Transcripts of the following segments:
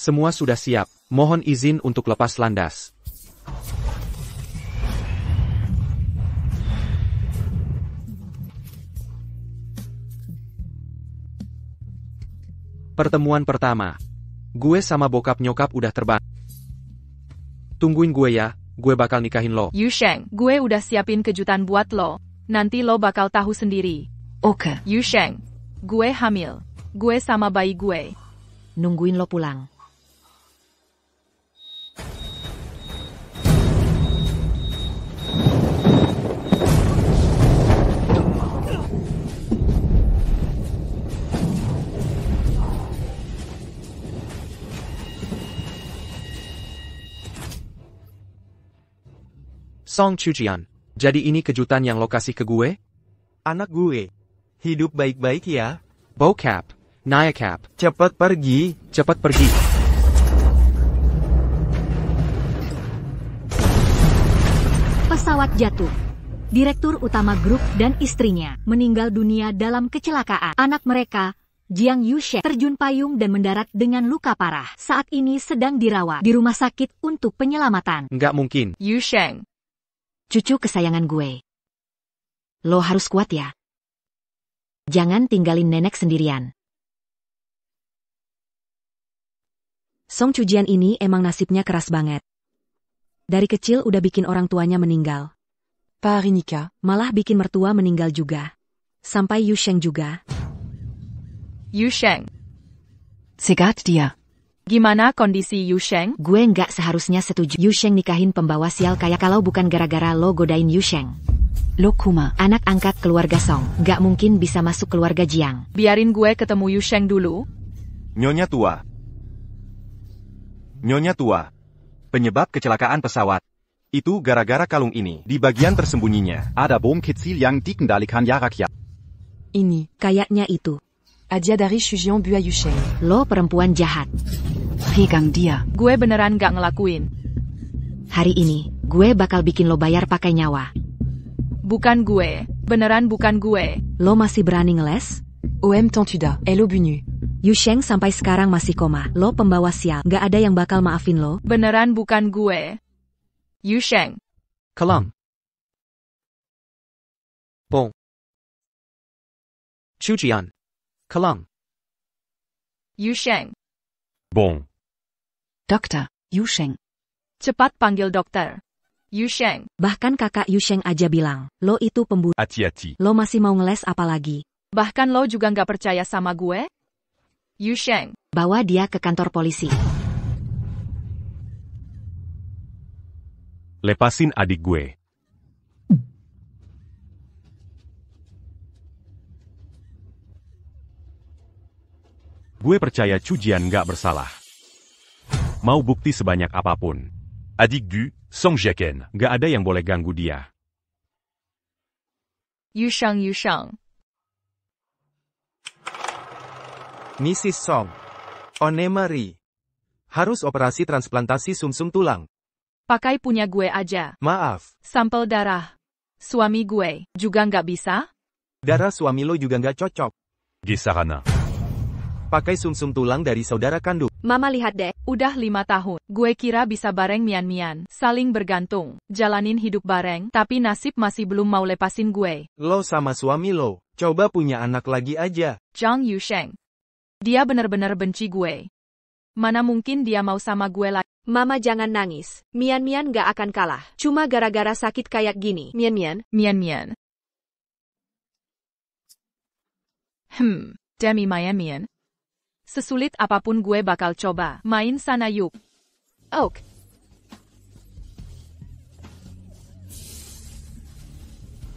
Semua sudah siap. Mohon izin untuk lepas landas. Pertemuan pertama. Gue sama bokap nyokap udah terbang. Tungguin gue ya, gue bakal nikahin lo. Yusheng, gue udah siapin kejutan buat lo. Nanti lo bakal tahu sendiri. Oke. Yusheng, gue hamil. Gue sama bayi gue. Nungguin lo pulang. Song Chujian, jadi ini kejutan yang lo kasih ke gue? Anak gue. Hidup baik-baik ya. Bokap, Nyakap, Cepat pergi. cepat pergi. Pesawat jatuh. Direktur utama grup dan istrinya meninggal dunia dalam kecelakaan. Anak mereka, Jiang Yusheng, terjun payung dan mendarat dengan luka parah. Saat ini sedang dirawat di rumah sakit untuk penyelamatan. Nggak mungkin. Yusheng, Cucu kesayangan gue. Lo harus kuat ya. Jangan tinggalin nenek sendirian. Song Chujian ini emang nasibnya keras banget. Dari kecil udah bikin orang tuanya meninggal. Pak Rinika malah bikin mertua meninggal juga. Sampai Yusheng juga. Yusheng. Segat dia. Gimana kondisi Yusheng? Gue nggak seharusnya setuju Yusheng nikahin pembawa sial kayak kalau bukan gara-gara lo godain Yusheng. Lo Kuma. Anak angkat keluarga Song, nggak mungkin bisa masuk keluarga Jiang. Biarin gue ketemu Yusheng dulu. Nyonya tua. Nyonya tua. Penyebab kecelakaan pesawat. Itu gara-gara kalung ini. Di bagian tersembunyinya, ada bom kecil yang dikendalikan jarak jauh. Ini, kayaknya itu. Hadiah dari Shujian Bua Yusheng. Lo perempuan jahat. Pegang dia. Gue beneran gak ngelakuin. Hari ini, gue bakal bikin lo bayar pakai nyawa. Bukan gue. Beneran bukan gue. Lo masih berani ngeles? OM Tontuda, Elo Bunyu. Yusheng sampai sekarang masih koma. Lo pembawa sial. Gak ada yang bakal maafin lo. Beneran bukan gue. Yusheng. Kelang. Bong. Chujian. Kelang. Yusheng. Bom. Dokter, Yusheng. Cepat panggil dokter. Yusheng. Bahkan kakak Yusheng aja bilang, lo itu pembunuh. Hati-hati. Lo masih mau ngeles apa lagi? Bahkan lo juga gak percaya sama gue? Yusheng. Bawa dia ke kantor polisi. Lepasin adik gue. Gue percaya Chujian gak bersalah. Mau bukti sebanyak apapun. Adik gue, Song Jiaken, gak ada yang boleh ganggu dia. Yusheng. Yusheng. Mrs. Song. One Marie. Harus operasi transplantasi sumsum tulang. Pakai punya gue aja. Maaf. Sampel darah. Suami gue juga nggak bisa? Darah suami lo juga nggak cocok. Gisarana. Pakai sumsum tulang dari saudara kandung. Mama lihat deh, udah 5 tahun. Gue kira bisa bareng mian-mian, saling bergantung, jalanin hidup bareng, tapi nasib masih belum mau lepasin gue. Lo sama suami lo, coba punya anak lagi aja. Jiang Yusheng. Dia bener-bener benci gue. Mana mungkin dia mau sama gue lagi? Mama jangan nangis. Mian-mian gak akan kalah. Cuma gara-gara sakit kayak gini. Mian-mian. Mian-mian. Demi mian-mian. Sesulit apapun gue bakal coba. Main sana yuk. Ok.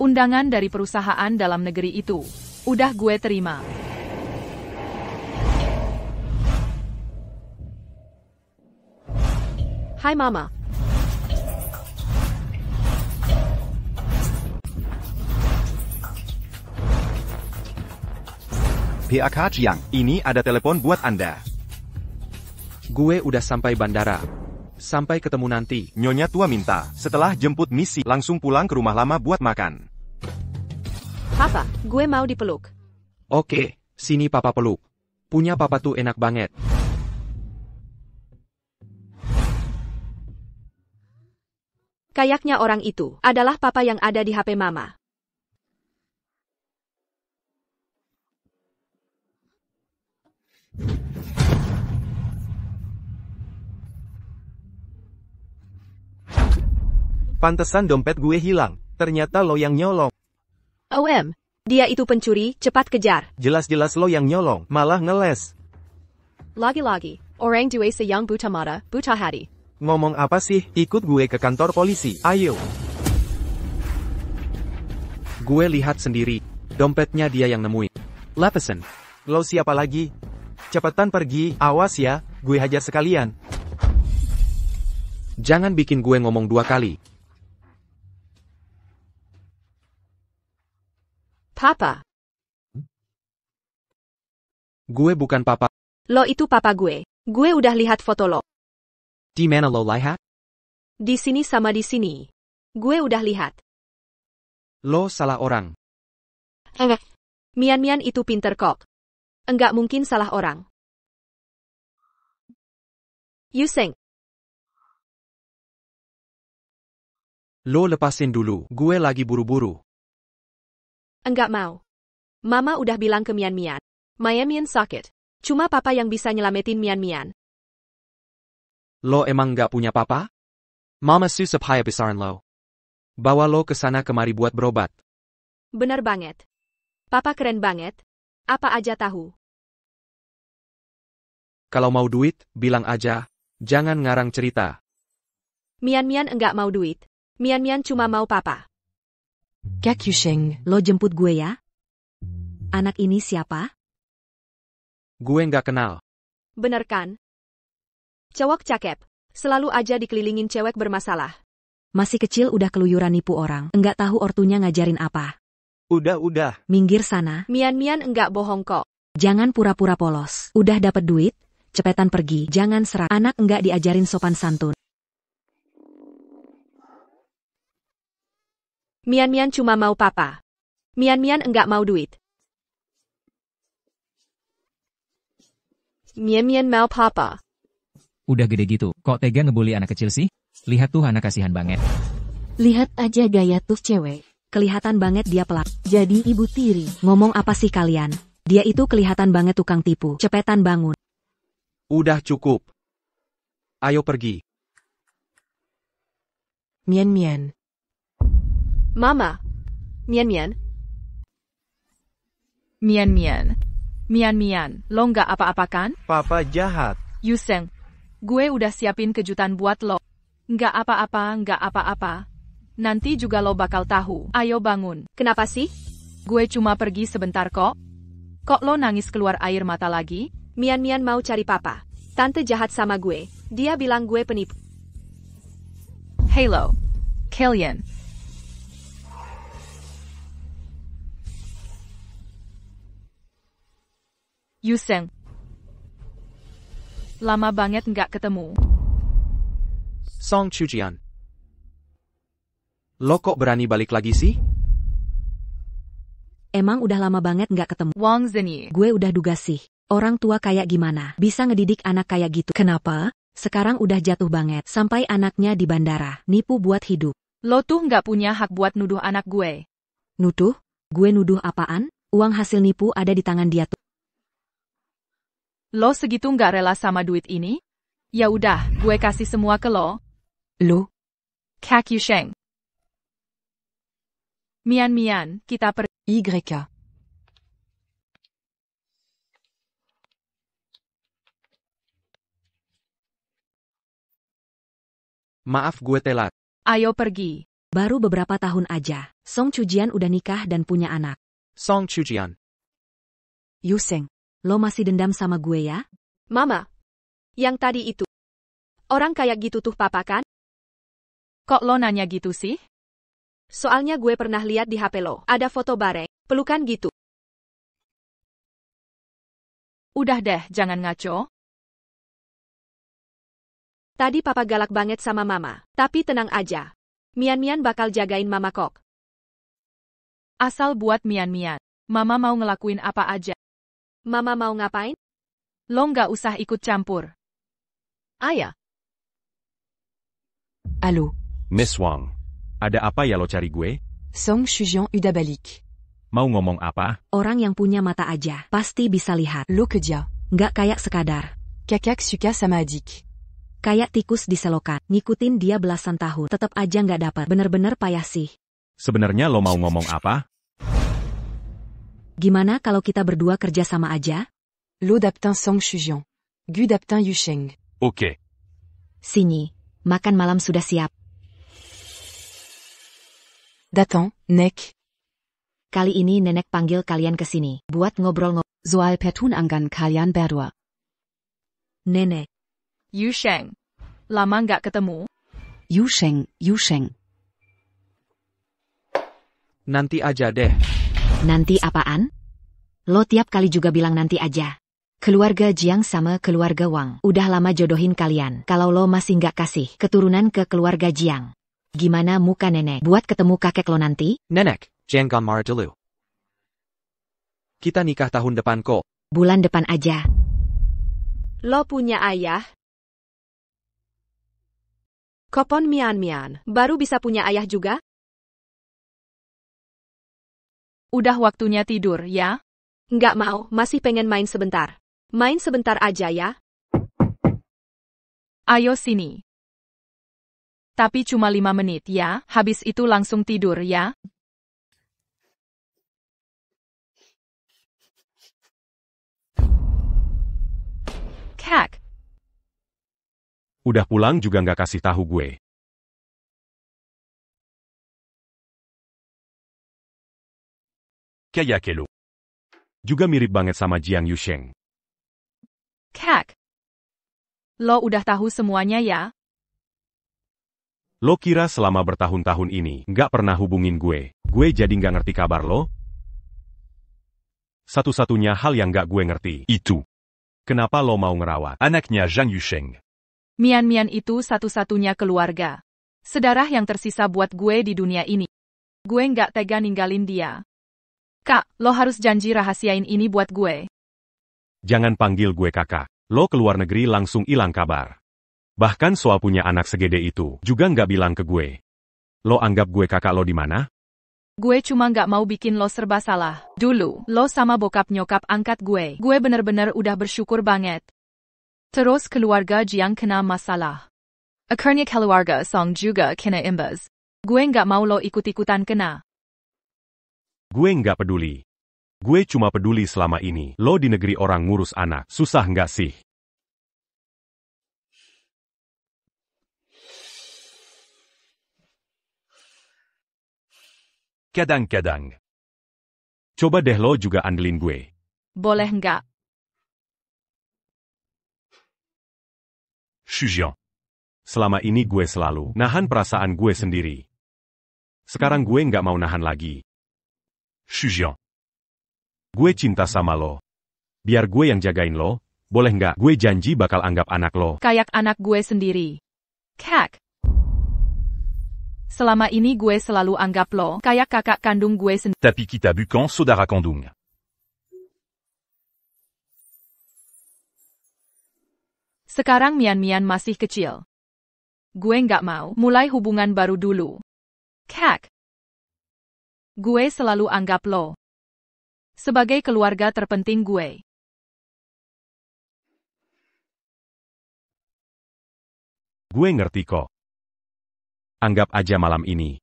Undangan dari perusahaan dalam negeri itu. Udah gue terima. Hai Mama. PAK Jiang, ini ada telepon buat Anda. Gue udah sampai bandara. Sampai ketemu nanti. Nyonya tua minta, setelah jemput misi, langsung pulang ke rumah lama buat makan. Papa, gue mau dipeluk. Oke, sini papa peluk. Punya papa tuh enak banget. Kayaknya orang itu adalah papa yang ada di HP mama. Pantesan dompet gue hilang. Ternyata lo yang nyolong. Dia itu pencuri, cepat kejar. Jelas-jelas lo yang nyolong, malah ngeles. Lagi-lagi, orang dua yang buta mata, buta hati. Ngomong apa sih? Ikut gue ke kantor polisi, ayo. Gue lihat sendiri. Dompetnya dia yang nemuin. Leveson. Lo siapa lagi? Cepetan pergi, awas ya, gue hajar sekalian. Jangan bikin gue ngomong dua kali. Papa. Gue bukan papa. Lo itu papa gue. Gue udah lihat foto lo. Di mana lo lihat? Di sini sama di sini. Gue udah lihat. Lo salah orang. Mian itu pinter kok. Enggak mungkin salah orang. Yuseng. Lo lepasin dulu. Gue lagi buru-buru. Enggak mau. Mama udah bilang ke Mian. Mian sakit. Cuma papa yang bisa nyelamatin Mian. Lo emang nggak punya papa? Mama susah payah besaran lo. Bawa lo ke sana kemari buat berobat. Bener banget. Papa keren banget. Apa aja tahu. Kalau mau duit, bilang aja. Jangan ngarang cerita. Mian enggak mau duit. Mian cuma mau papa. Kak Yusheng, lo jemput gue ya? Anak ini siapa? Gue nggak kenal. Bener kan? Cowok cakep. Selalu aja dikelilingin cewek bermasalah. Masih kecil udah keluyuran nipu orang. Enggak tahu ortunya ngajarin apa. Udah. Minggir sana. Mian enggak bohong kok. Jangan pura-pura polos. Udah dapet duit, cepetan pergi. Jangan serak. Anak enggak diajarin sopan santun. Mian cuma mau papa. Mian enggak mau duit. Mian mau papa. Udah gede gitu, kok tega ngebully anak kecil sih? Lihat tuh anak kasihan banget. Lihat aja gaya tuh cewek. Kelihatan banget dia pelak. Jadi ibu tiri. Ngomong apa sih kalian? Dia itu kelihatan banget tukang tipu. Cepetan bangun. Udah cukup. Ayo pergi. Mian. Mama. Mian. Mian, lo nggak apa-apa kan? Papa jahat. Yuseng, gue udah siapin kejutan buat lo. Nggak apa-apa. Nanti juga lo bakal tahu. Ayo bangun. Kenapa sih? Gue cuma pergi sebentar kok. Kok lo nangis keluar air mata lagi? Mian mau cari papa. Tante jahat sama gue. Dia bilang gue penipu. Hey lo, kalian. Yuseng. Lama banget nggak ketemu. Song Chujian. Lo kok berani balik lagi sih? Emang udah lama banget nggak ketemu. Wang Zhenyi. Gue udah duga sih. Orang tua kayak gimana? Bisa ngedidik anak kayak gitu. Kenapa? Sekarang udah jatuh banget. Sampai anaknya di bandara. Nipu buat hidup. Lo tuh nggak punya hak buat nuduh anak gue. Nuduh? Gue nuduh apaan? Uang hasil nipu ada di tangan dia tuh. Lo segitu nggak rela sama duit ini? Ya udah, gue kasih semua ke lo. Lo? Kak Yusheng. Mian, kita pergi. YK. Maaf gue telat. Ayo pergi. Baru beberapa tahun aja, Song Chujian udah nikah dan punya anak. Song Chujian. Yuseng, lo masih dendam sama gue ya? Mama. Yang tadi itu. Orang kayak gitu tuh papa kan? Kok lo nanya gitu sih? Soalnya gue pernah lihat di HP lo. Ada foto bareng, pelukan gitu. Udah deh, jangan ngaco. Tadi papa galak banget sama mama. Tapi tenang aja. Mian bakal jagain mama kok. Asal buat Mian. Mama mau ngelakuin apa aja. Mama mau ngapain? Lo nggak usah ikut campur. Ayah. Halo. Miss Wang. Ada apa ya lo cari gue? Song Shujian udah balik. Mau ngomong apa? Orang yang punya mata aja pasti bisa lihat. Lo ke dia. Nggak kayak sekadar. Kakak suka sama adik. Kayak tikus di selokan. Ngikutin dia belasan tahun. Tetap aja nggak dapet. Bener-bener payah sih. Sebenarnya lo mau ngomong apa? Gimana kalau kita berdua kerja sama aja? Lo daptin Song Shujian. Gu daptin Yusheng. Oke. Sini. Makan malam sudah siap. Datang, Nek. Kali ini nenek panggil kalian ke sini. Buat ngobrol-ngobrol. Soal petun anggan kalian berdua. Nenek. Yusheng. Lama nggak ketemu? Yusheng. Nanti aja deh. Nanti apaan? Lo tiap kali juga bilang nanti aja. Keluarga Jiang sama keluarga Wang. Udah lama jodohin kalian. Kalau lo masih nggak kasih keturunan ke keluarga Jiang. Gimana muka nenek buat ketemu kakek lo nanti? Nenek, jangan marah dulu. Kita nikah tahun depan kok. Bulan depan aja. Lo punya ayah? Kopon mian, baru bisa punya ayah juga? Udah waktunya tidur, ya? Nggak mau, masih pengen main sebentar. Main sebentar aja ya. Ayo sini. Tapi cuma 5 menit ya, habis itu langsung tidur ya. Kak. Udah pulang juga nggak kasih tahu gue. Kayak lo. Juga mirip banget sama Jiang Yusheng. Kak. Lo udah tahu semuanya ya? Lo kira selama bertahun-tahun ini nggak pernah hubungin gue jadi nggak ngerti kabar lo? Satu-satunya hal yang nggak gue ngerti itu. Kenapa lo mau ngerawat anaknya Zhang Yusheng? Mian itu satu-satunya keluarga. Sedarah yang tersisa buat gue di dunia ini. Gue nggak tega ninggalin dia. Kak, lo harus janji rahasiain ini buat gue. Jangan panggil gue kakak. Lo keluar negeri langsung hilang kabar. Bahkan soal punya anak segede itu juga nggak bilang ke gue. Lo anggap gue kakak lo di mana? Gue cuma nggak mau bikin lo serba salah. Dulu, lo sama bokap nyokap angkat gue. Gue bener-bener udah bersyukur banget. Terus keluarga Jiang kena masalah. Akhirnya keluarga Song juga kena imbas. Gue nggak mau lo ikut-ikutan kena. Gue nggak peduli. Gue cuma peduli selama ini. Lo di negeri orang ngurus anak. Susah nggak sih? Kadang-kadang. Coba deh lo juga andelin gue. Boleh nggak? Shujian. Selama ini gue selalu nahan perasaan gue sendiri. Sekarang gue nggak mau nahan lagi. Shujian. Gue cinta sama lo. Biar gue yang jagain lo, boleh nggak? Gue janji bakal anggap anak lo kayak anak gue sendiri. Kak. Selama ini gue selalu anggap lo kayak kakak kandung gue sendiri. Tapi kita bukan saudara kandung. Sekarang Mian masih kecil. Gue nggak mau mulai hubungan baru dulu. Kak. Gue selalu anggap lo sebagai keluarga terpenting gue. Gue ngerti kok. Anggap aja malam ini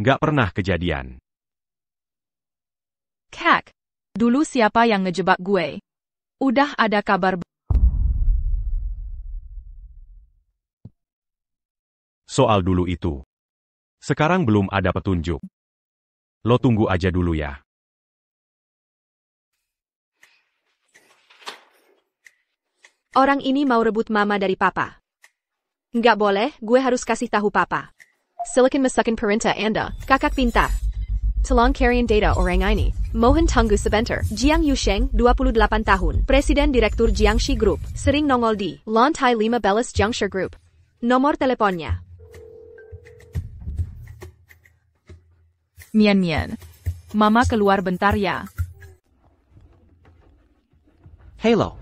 nggak pernah kejadian. Kak. Dulu siapa yang ngejebak gue? Udah ada kabar. Soal dulu itu. Sekarang belum ada petunjuk. Lo tunggu aja dulu ya. Orang ini mau rebut mama dari papa. Nggak boleh, gue harus kasih tahu papa. Silicon masukin perintah anda, kakak pintar. Tolong carryin data orang ini. Mohon tunggu sebentar. Jiang Yusheng, 28 tahun. Presiden Direktur Jiangxi Group. Sering nongol di lantai 15 Jiangxi Group. Nomor teleponnya. Mian. Mama keluar bentar ya. Halo.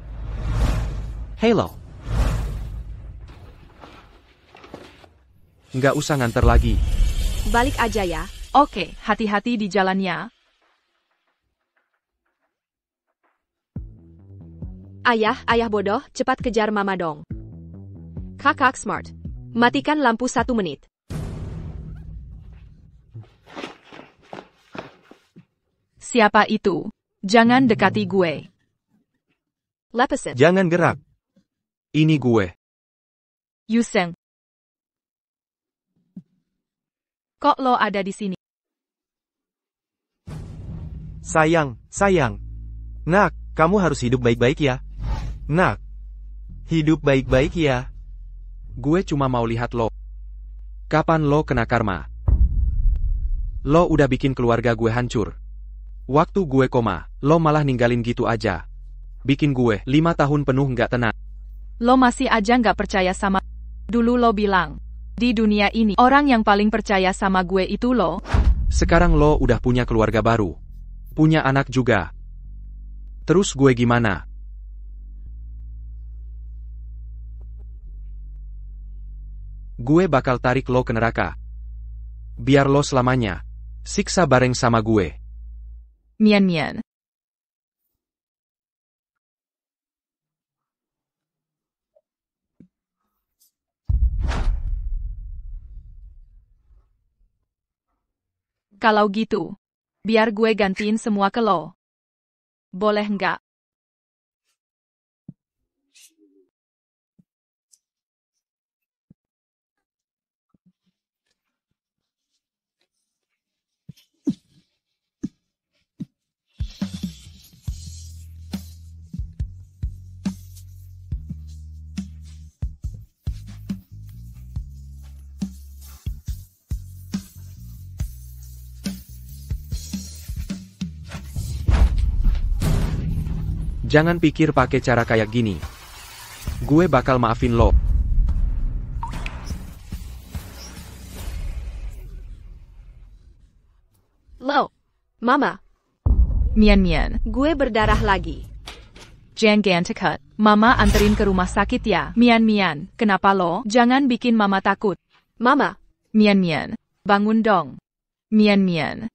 Nggak usah nganter lagi. Balik aja ya. Oke, hati-hati di jalannya. Ayah bodoh, cepat kejar mama dong. Kakak smart. Matikan lampu 1 menit. Siapa itu? Jangan dekati gue. Lepasin. Jangan gerak. Ini gue. Yusheng. Kok lo ada di sini? Sayang. Nak, kamu harus hidup baik-baik ya. Nak, hidup baik-baik ya. Gue cuma mau lihat lo. Kapan lo kena karma? Lo udah bikin keluarga gue hancur. Waktu gue koma, lo malah ninggalin gitu aja. Bikin gue 5 tahun penuh nggak tenang. Lo masih aja nggak percaya sama... Dulu lo bilang, di dunia ini, orang yang paling percaya sama gue itu lo. Sekarang lo udah punya keluarga baru. Punya anak juga. Terus gue gimana? Gue bakal tarik lo ke neraka. Biar lo selamanya siksa bareng sama gue. Mian. Kalau gitu, biar gue gantiin semua ke lo. Boleh nggak? Jangan pikir pakai cara kayak gini. Gue bakal maafin lo. Lo. Mama. Mian. Gue berdarah lagi. Jangan takut. Mama anterin ke rumah sakit ya. Mian. Kenapa lo? Jangan bikin mama takut. Mama. Mian. Bangun dong. Mian.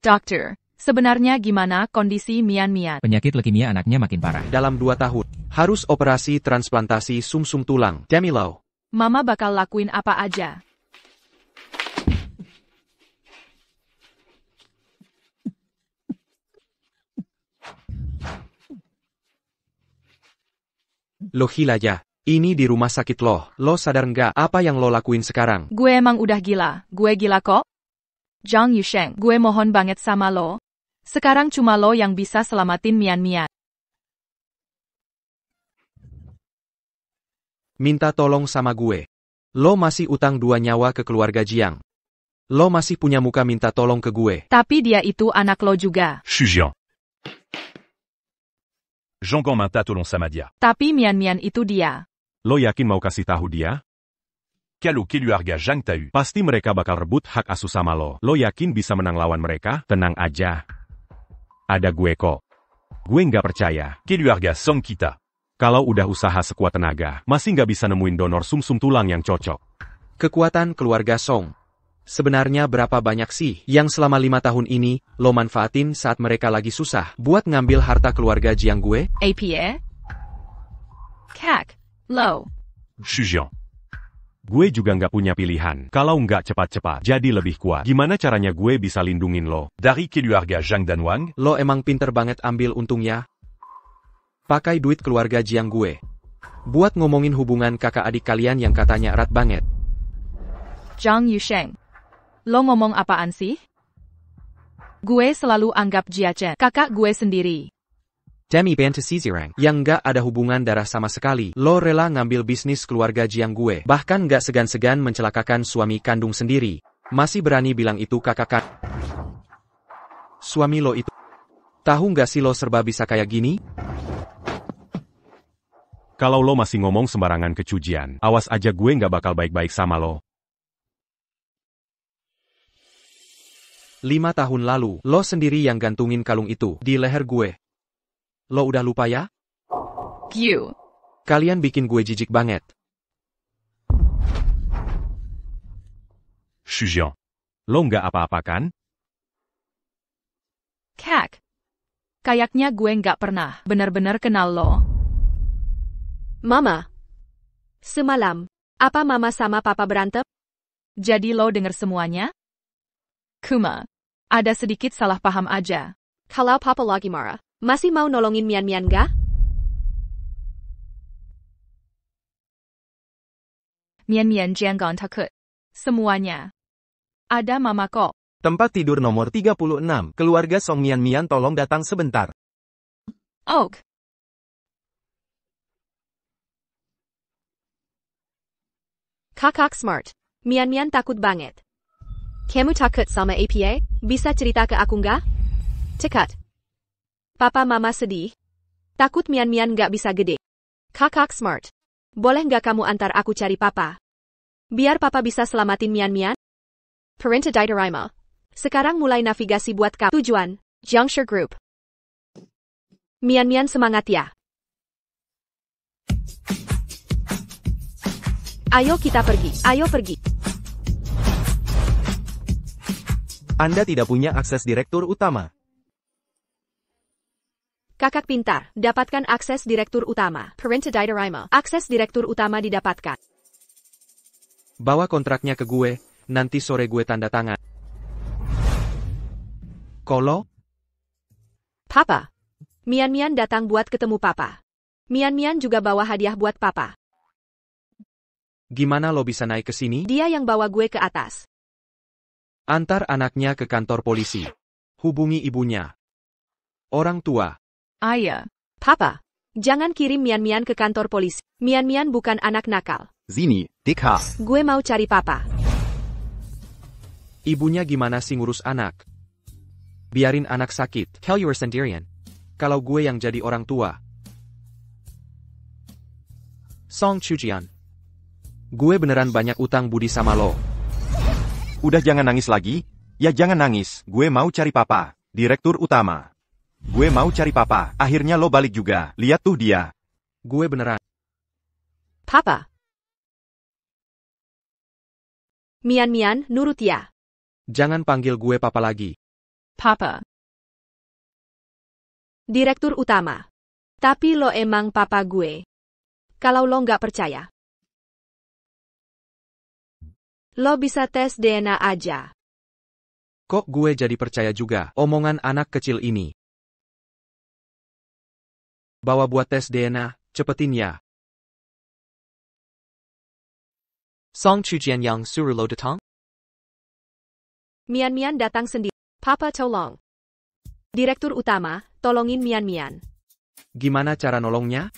Dokter. Sebenarnya gimana kondisi Mian? Penyakit leukemia anaknya makin parah. Dalam 2 tahun, harus operasi transplantasi sumsum tulang. Demi lo. Mama bakal lakuin apa aja. Lo gila ya. Ini di rumah sakit lo. Lo sadar nggak apa yang lo lakuin sekarang? Gue emang udah gila. Gue gila kok. Zhang Yusheng, gue mohon banget sama lo. Sekarang cuma lo yang bisa selamatin Mian. Minta tolong sama gue. Lo masih utang 2 nyawa ke keluarga Jiang. Lo masih punya muka minta tolong ke gue. Tapi dia itu anak lo juga. Shujian. Zhongguang minta tolong sama dia. Tapi Mian itu dia. Lo yakin mau kasih tahu dia? Kalau keluarga Zhang tahu, pasti mereka bakal rebut hak asuh sama lo. Lo yakin bisa menang lawan mereka? Tenang aja. Ada gue kok. Gue nggak percaya. Keluarga Song kita. Kalau udah usaha sekuat tenaga, masih nggak bisa nemuin donor sumsum tulang yang cocok. Kekuatan keluarga Song. Sebenarnya berapa banyak sih yang selama 5 tahun ini lo manfaatin saat mereka lagi susah buat ngambil harta keluarga Jiang gue? APA? Kak. Lo. Shujian. Gue juga nggak punya pilihan. Kalau nggak cepat-cepat jadi lebih kuat, gimana caranya gue bisa lindungin lo dari keluarga Zhang dan Wang? Lo emang pinter banget ambil untungnya. Pakai duit keluarga Jiang gue buat ngomongin hubungan kakak adik kalian yang katanya erat banget. Zhang Yusheng. Lo ngomong apaan sih? Gue selalu anggap Jia Chen kakak gue sendiri. Demi bantu Zirang yang nggak ada hubungan darah sama sekali. Lo rela ngambil bisnis keluarga Jiang gue. Bahkan nggak segan-segan mencelakakan suami kandung sendiri. Masih berani bilang itu kakak kan? Suami lo itu. Tahu nggak sih lo serba bisa kayak gini? Kalau lo masih ngomong sembarangan kecujian, awas aja gue nggak bakal baik-baik sama lo. 5 tahun lalu, lo sendiri yang gantungin kalung itu di leher gue. Lo udah lupa ya? Q. Kalian bikin gue jijik banget. Shujian. Lo nggak apa-apa kan? Kak. Kayaknya gue nggak pernah benar-benar kenal lo. Mama. Semalam, apa Mama sama Papa berantem? Jadi lo denger semuanya? Kuma. Ada sedikit salah paham aja. Kalau Papa lagi marah, masih mau nolongin Mian-Mian gak? Mian-Mian jangan takut. Semuanya. Ada Mama kok. Tempat tidur nomor 36. Keluarga Song Mian-Mian tolong datang sebentar. Ok. Kakak smart. Mian-Mian takut banget. Kamu takut sama APA? Bisa cerita ke aku nggak? Cekat. Papa Mama sedih. Takut Mian-Mian nggak bisa gede. Kakak smart. Boleh nggak kamu antar aku cari Papa? Biar Papa bisa selamatin Mian-Mian? Perintah Diterima. Sekarang mulai navigasi buat kamu. Tujuan, Jiangshi Group. Mian-Mian semangat ya. Ayo kita pergi, ayo pergi. Anda tidak punya akses direktur utama. Kakak pintar, dapatkan akses direktur utama. Perintah Diterima. Akses direktur utama didapatkan. Bawa kontraknya ke gue, nanti sore gue tanda tangan. Kolo? Papa. Mian-Mian datang buat ketemu Papa. Mian-Mian juga bawa hadiah buat Papa. Gimana lo bisa naik ke sini? Dia yang bawa gue ke atas. Antar anaknya ke kantor polisi. Hubungi ibunya. Orang tua. Ayah. Papa. Jangan kirim Mian-Mian ke kantor polisi. Mian-Mian bukan anak nakal. Zini, Dika. Gue mau cari Papa. Ibunya gimana sih ngurus anak? Biarin anak sakit. Tell you are sendirian. Kalau gue yang jadi orang tua. Song Chujian. Gue beneran banyak utang budi sama lo. Udah jangan nangis lagi. Ya jangan nangis, gue mau cari Papa. Direktur utama. Gue mau cari Papa. Akhirnya lo balik juga. Lihat tuh dia. Gue beneran. Papa. Mian-Mian, nurut ya. Jangan panggil gue Papa lagi. Papa. Direktur utama. Tapi lo emang Papa gue. Kalau lo nggak percaya. Lo bisa tes DNA aja. Kok gue jadi percaya juga omongan anak kecil ini? Bawa buat tes DNA, cepetin ya. Song Chujian yang suruh lo datang? Mian-Mian datang sendiri. Papa tolong. Direktur utama, tolongin Mian-Mian. Gimana cara nolongnya?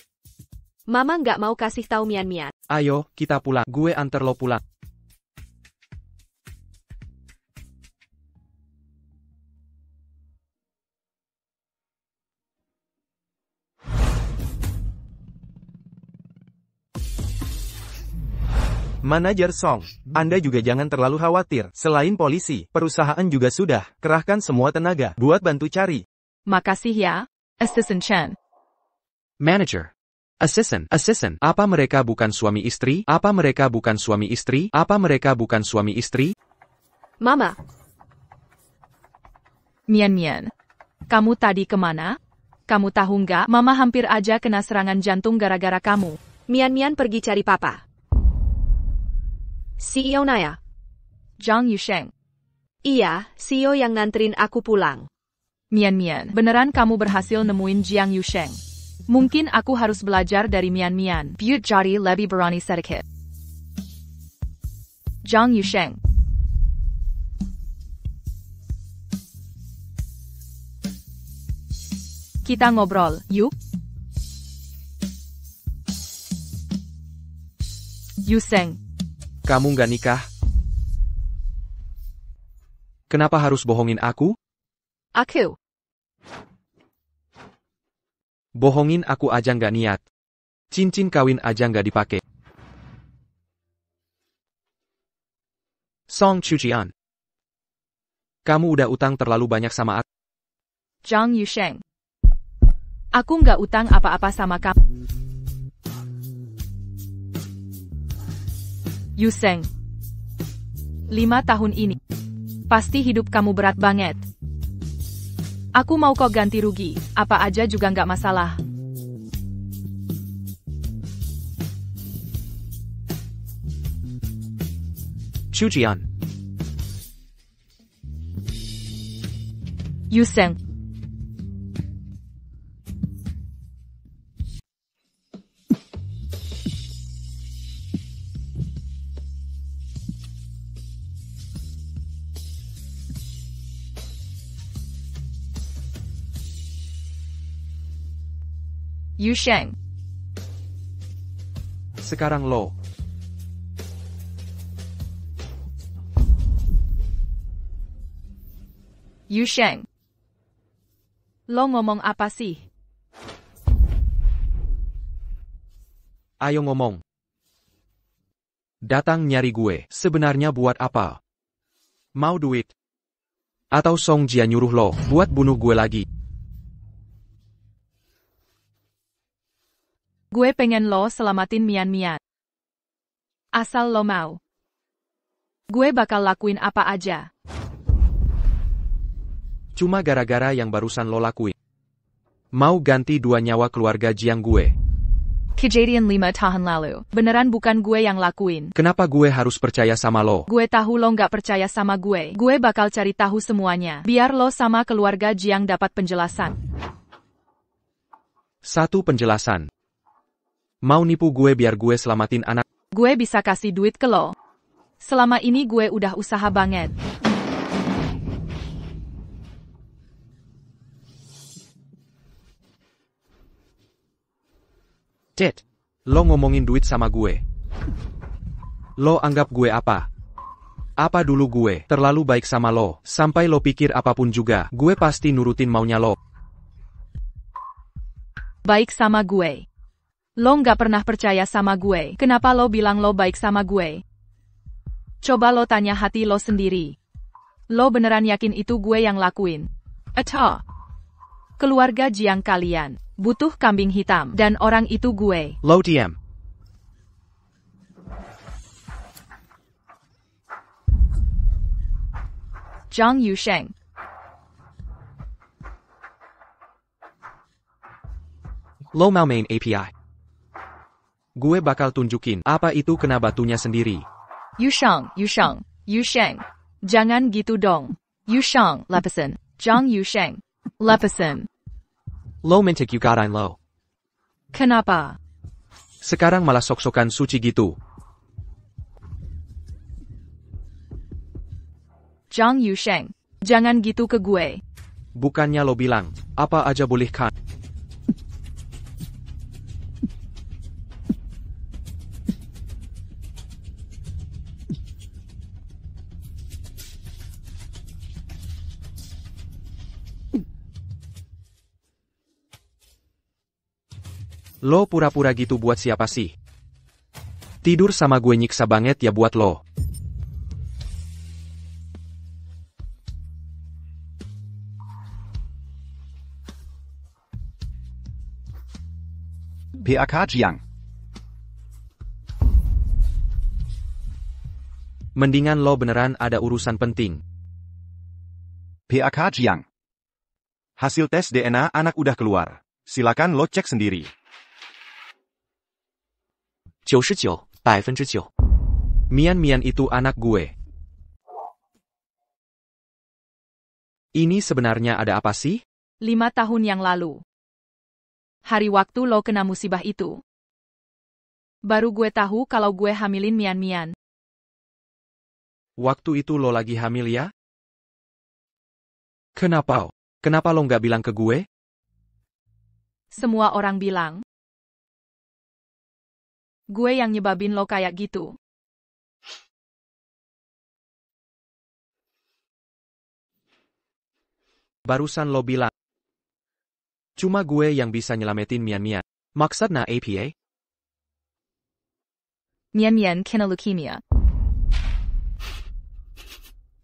Mama nggak mau kasih tahu Mian-Mian. Ayo, kita pulang. Gue antar lo pulang. Manajer Song, Anda juga jangan terlalu khawatir. Selain polisi, perusahaan juga sudah kerahkan semua tenaga buat bantu cari. Makasih ya, Assistant Chen. Manager. Assistant. Apa mereka bukan suami istri? Apa mereka bukan suami istri? Apa mereka bukan suami istri? Mama. Mian-Mian. Kamu tadi kemana? Kamu tahu nggak, Mama hampir aja kena serangan jantung gara-gara kamu. Mian-Mian pergi cari Papa. CEO Naya. Zhang Yusheng. Iya, CEO yang nganterin aku pulang. Mian-Mian, beneran kamu berhasil nemuin Jiang Yusheng? Mungkin aku harus belajar dari Mian-Mian. Buat jadi lebih berani sedikit. Zhang Yusheng. Kita ngobrol, yuk. Yusheng. Kamu nggak nikah? Kenapa harus bohongin aku? Aku. Bohongin aku aja nggak niat. Cincin kawin aja nggak dipakai. Song Chujian. Kamu udah utang terlalu banyak sama aku. Zhang Yusheng. Aku nggak utang apa-apa sama kamu. Yusheng. 5 tahun ini. Pasti hidup kamu berat banget. Aku mau kau ganti rugi, apa aja juga nggak masalah. Chujian. Yuseng. Yusheng. Sekarang lo. Yusheng. Lo ngomong apa sih? Ayo ngomong. Datang nyari gue, sebenarnya buat apa? Mau duit? Atau Song Jia nyuruh lo buat bunuh gue lagi? Gue pengen lo selamatin Mian-Mian. Asal lo mau. Gue bakal lakuin apa aja. Cuma gara-gara yang barusan lo lakuin. Mau ganti 2 nyawa keluarga Jiang gue. Kejadian 5 tahun lalu. Beneran bukan gue yang lakuin. Kenapa gue harus percaya sama lo? Gue tahu lo nggak percaya sama gue. Gue bakal cari tahu semuanya. Biar lo sama keluarga Jiang dapat penjelasan. 1 penjelasan. Mau nipu gue biar gue selamatin anak. Gue bisa kasih duit ke lo. Selama ini gue udah usaha banget. Ted, lo ngomongin duit sama gue. Lo anggap gue apa? Apa dulu gue terlalu baik sama lo, sampai lo pikir apapun juga, gue pasti nurutin maunya lo. Baik sama gue. Lo nggak pernah percaya sama gue. Kenapa lo bilang lo baik sama gue? Coba lo tanya hati lo sendiri. Lo beneran yakin itu gue yang lakuin? Atau keluarga Jiang kalian butuh kambing hitam dan orang itu gue? Lo diam. Zhang Yusheng. Lo mau main API? Gue bakal tunjukin apa itu kena batunya sendiri. Yusheng. Jangan gitu dong. Yusheng, lepasin. Zhang Yusheng. Lepasin. Lo mentek yukaran lo. Kenapa? Sekarang malah sok-sokan suci gitu. Zhang Yusheng. Jangan gitu ke gue. Bukannya lo bilang, apa aja boleh kan? Lo pura-pura gitu buat siapa sih? Tidur sama gue nyiksa banget ya buat lo. PAK Jiang. Mendingan lo beneran ada urusan penting. PAK Jiang. Hasil tes DNA anak udah keluar. Silakan lo cek sendiri. 99%. Mian-Mian itu anak gue. Ini sebenarnya ada apa sih? 5 tahun yang lalu. Hari waktu lo kena musibah itu. Baru gue tahu kalau gue hamilin Mian-Mian. Waktu itu lo lagi hamil ya? Kenapa? Kenapa lo nggak bilang ke gue? Semua orang bilang. Gue yang nyebabin lo kayak gitu. Barusan lo bilang. Cuma gue yang bisa nyelamatin Mian-Mian. Maksudnya APA? Mian-Mian kena leukemia.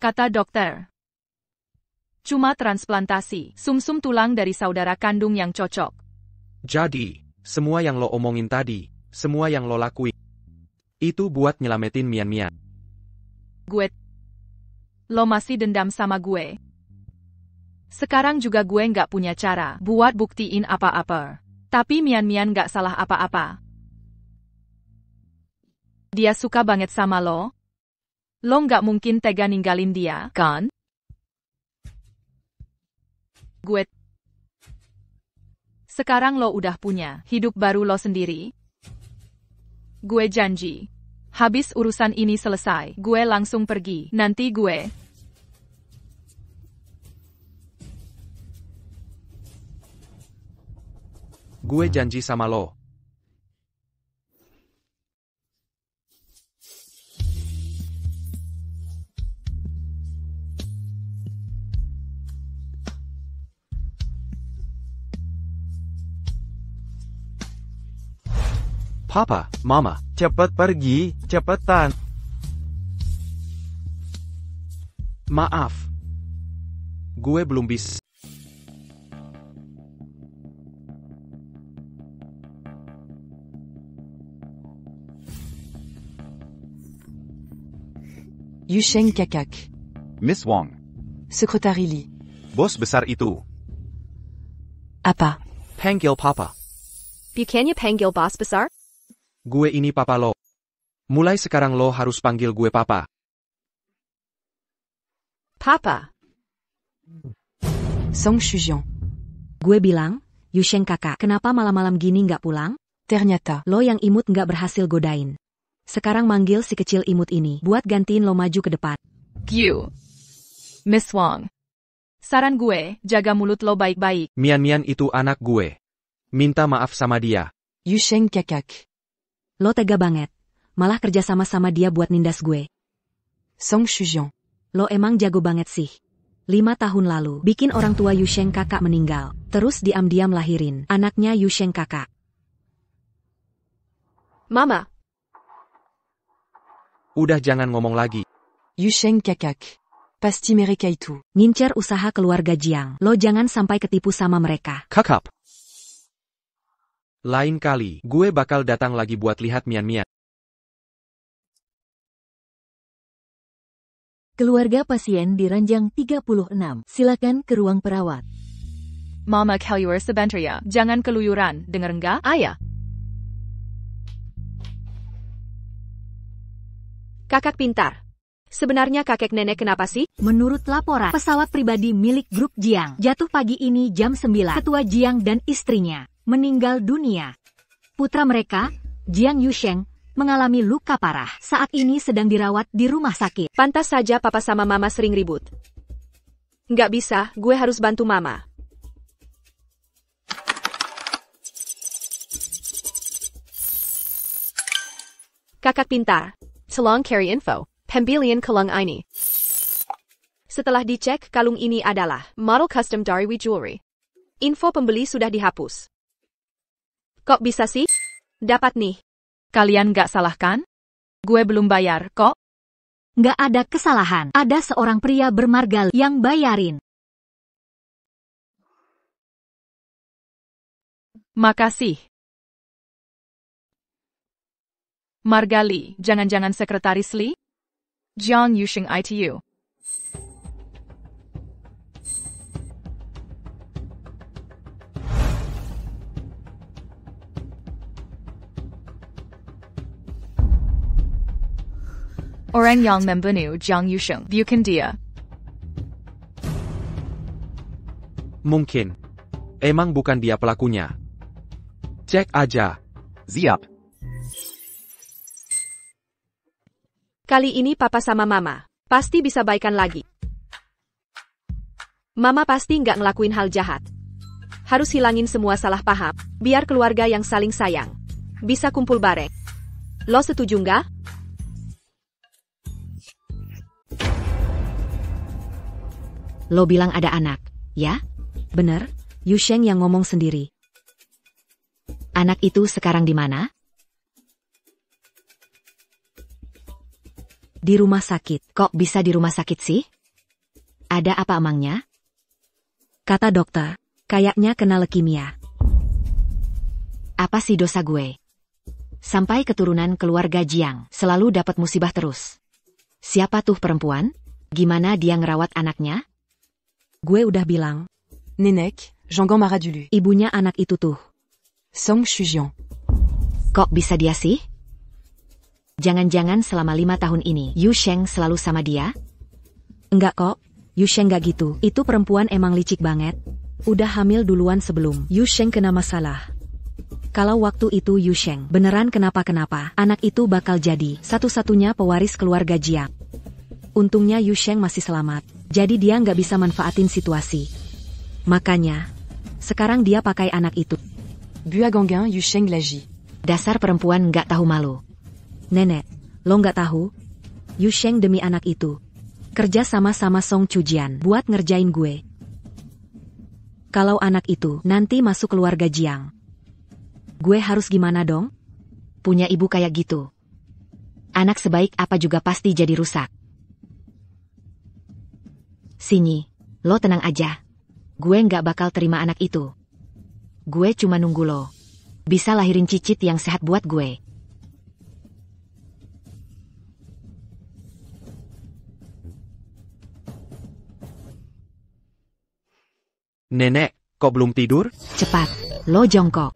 Kata dokter. Cuma transplantasi sumsum tulang dari saudara kandung yang cocok. Jadi, semua yang lo omongin tadi, semua yang lo lakuin, itu buat nyelamatin Mian-Mian. Gue Lo masih dendam sama gue. Sekarang juga gue nggak punya cara buat buktiin apa-apa. Tapi Mian nggak salah apa-apa. Dia suka banget sama lo. Lo nggak mungkin tega ninggalin dia, kan? Gue. Sekarang lo udah punya hidup baru lo sendiri. Gue janji. Habis urusan ini selesai, gue langsung pergi. Nanti gue... Gue janji sama lo. Papa, Mama. Cepat pergi, cepetan. Maaf. Gue belum bisa. Yusheng Kakak. Miss Wong. Secretary Li. Bos besar itu. Apa? Panggil Papa. Bukannya panggil boss besar? Gue ini Papa lo. Mulai sekarang lo harus panggil gue Papa. Papa. Song Shujian. Gue bilang, Yusheng kakak, kenapa malam-malam gini nggak pulang? Ternyata, Lo yang imut nggak berhasil godain. Sekarang manggil si kecil imut ini buat gantiin lo maju ke depan. Q. Miss Wong. Saran gue, jaga mulut lo baik-baik. Mian itu anak gue. Minta maaf sama dia. Yusheng Kakak. Lo tega banget. Malah kerja sama dia buat nindas gue. Song Shujian. Lo emang jago banget sih. 5 tahun lalu, bikin orang tua Yusheng kakak meninggal. Terus diam-diam lahirin anaknya Yusheng kakak. Mama. Udah jangan ngomong lagi. Yusheng Kakak. Pasti mereka itu. Ngincer usaha keluarga Jiang. Lo jangan sampai ketipu sama mereka. Kakap. Lain kali, gue bakal datang lagi buat lihat Mian. Keluarga pasien di ranjang 36. Silakan ke ruang perawat. Mama keluyur sebentar ya. Jangan keluyuran, denger nggak? Ayah. Kakak pintar. Sebenarnya kakek nenek kenapa sih? Menurut laporan, pesawat pribadi milik grup Jiang jatuh pagi ini jam 9. Ketua Jiang dan istrinya meninggal dunia. Putra mereka, Jiang Yusheng, mengalami luka parah. Saat ini sedang dirawat di rumah sakit. Pantas saja papa sama mama sering ribut. Nggak bisa, gue harus bantu mama. Kakak pintar. Tolong carry info. Pembelian kalung ini. Setelah dicek, kalung ini adalah model custom dari We Jewelry. Info pembeli sudah dihapus. Kok bisa sih? Dapat nih. Kalian nggak salah kan? Gue belum bayar kok. Nggak ada kesalahan. Ada seorang pria bermargal yang bayarin. Makasih. Margali, jangan-jangan sekretaris Li? Jiang Yusheng ITU. Orang yang membunuh Jiang Yusheng, bukan dia. Mungkin. Emang bukan dia pelakunya. Cek aja. Siap. Kali ini papa sama mama pasti bisa baikan lagi. Mama pasti nggak ngelakuin hal jahat. Harus hilangin semua salah paham, biar keluarga yang saling sayang bisa kumpul bareng. Lo setuju nggak? Lo bilang ada anak, ya? Bener, Yusheng yang ngomong sendiri. Anak itu sekarang di mana? Di rumah sakit. Kok bisa di rumah sakit sih? Ada apa emangnya? Kata dokter, kayaknya kena leukemia. Apa sih dosa gue? Sampai keturunan keluarga Jiang selalu dapat musibah terus. Siapa tuh perempuan? Gimana dia ngerawat anaknya? Gue udah bilang. Nenek, Jeonggan m'a dulu. Ibunya anak itu tuh. Song Shujian. Kok bisa dia sih? Jangan-jangan selama 5 tahun ini, Yu Sheng selalu sama dia? Enggak kok, Yu Sheng gak gitu. Itu perempuan emang licik banget. Udah hamil duluan sebelum Yu Sheng kena masalah. Kalau waktu itu Yu Sheng beneran kenapa-kenapa, anak itu bakal jadi satu-satunya pewaris keluarga Jiang. Untungnya Yu Sheng masih selamat, jadi dia nggak bisa manfaatin situasi. Makanya, sekarang dia pakai anak itu. Bua Ganggan Yu Sheng Laji. Dasar perempuan nggak tahu malu. Nenek, lo nggak tahu? Yu Sheng demi anak itu kerja sama-sama Song Chujian buat ngerjain gue. Kalau anak itu nanti masuk keluarga Jiang, gue harus gimana dong? Punya ibu kayak gitu. Anak sebaik apa juga pasti jadi rusak. Sinyi, lo tenang aja. Gue nggak bakal terima anak itu. Gue cuma nunggu lo bisa lahirin cicit yang sehat buat gue. Nenek, kok belum tidur? Cepat, lo jongkok.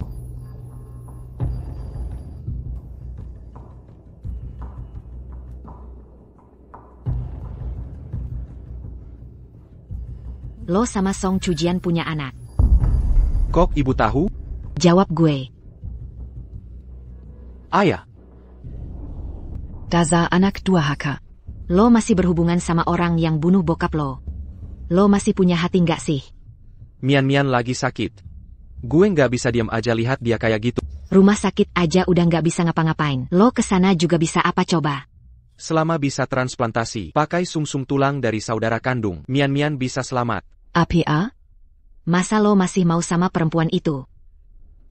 Lo sama Song Chujian punya anak. Kok ibu tahu? Jawab gue. Ayah. Daza anak durhaka. Lo masih berhubungan sama orang yang bunuh bokap lo. Lo masih punya hati nggak sih? Mian lagi sakit. Gue nggak bisa diam aja lihat dia kayak gitu. Rumah sakit aja udah nggak bisa ngapa-ngapain. Lo kesana juga bisa apa coba? Selama bisa transplantasi, pakai sumsum tulang dari saudara kandung, Mian bisa selamat. APA? Masa lo masih mau sama perempuan itu?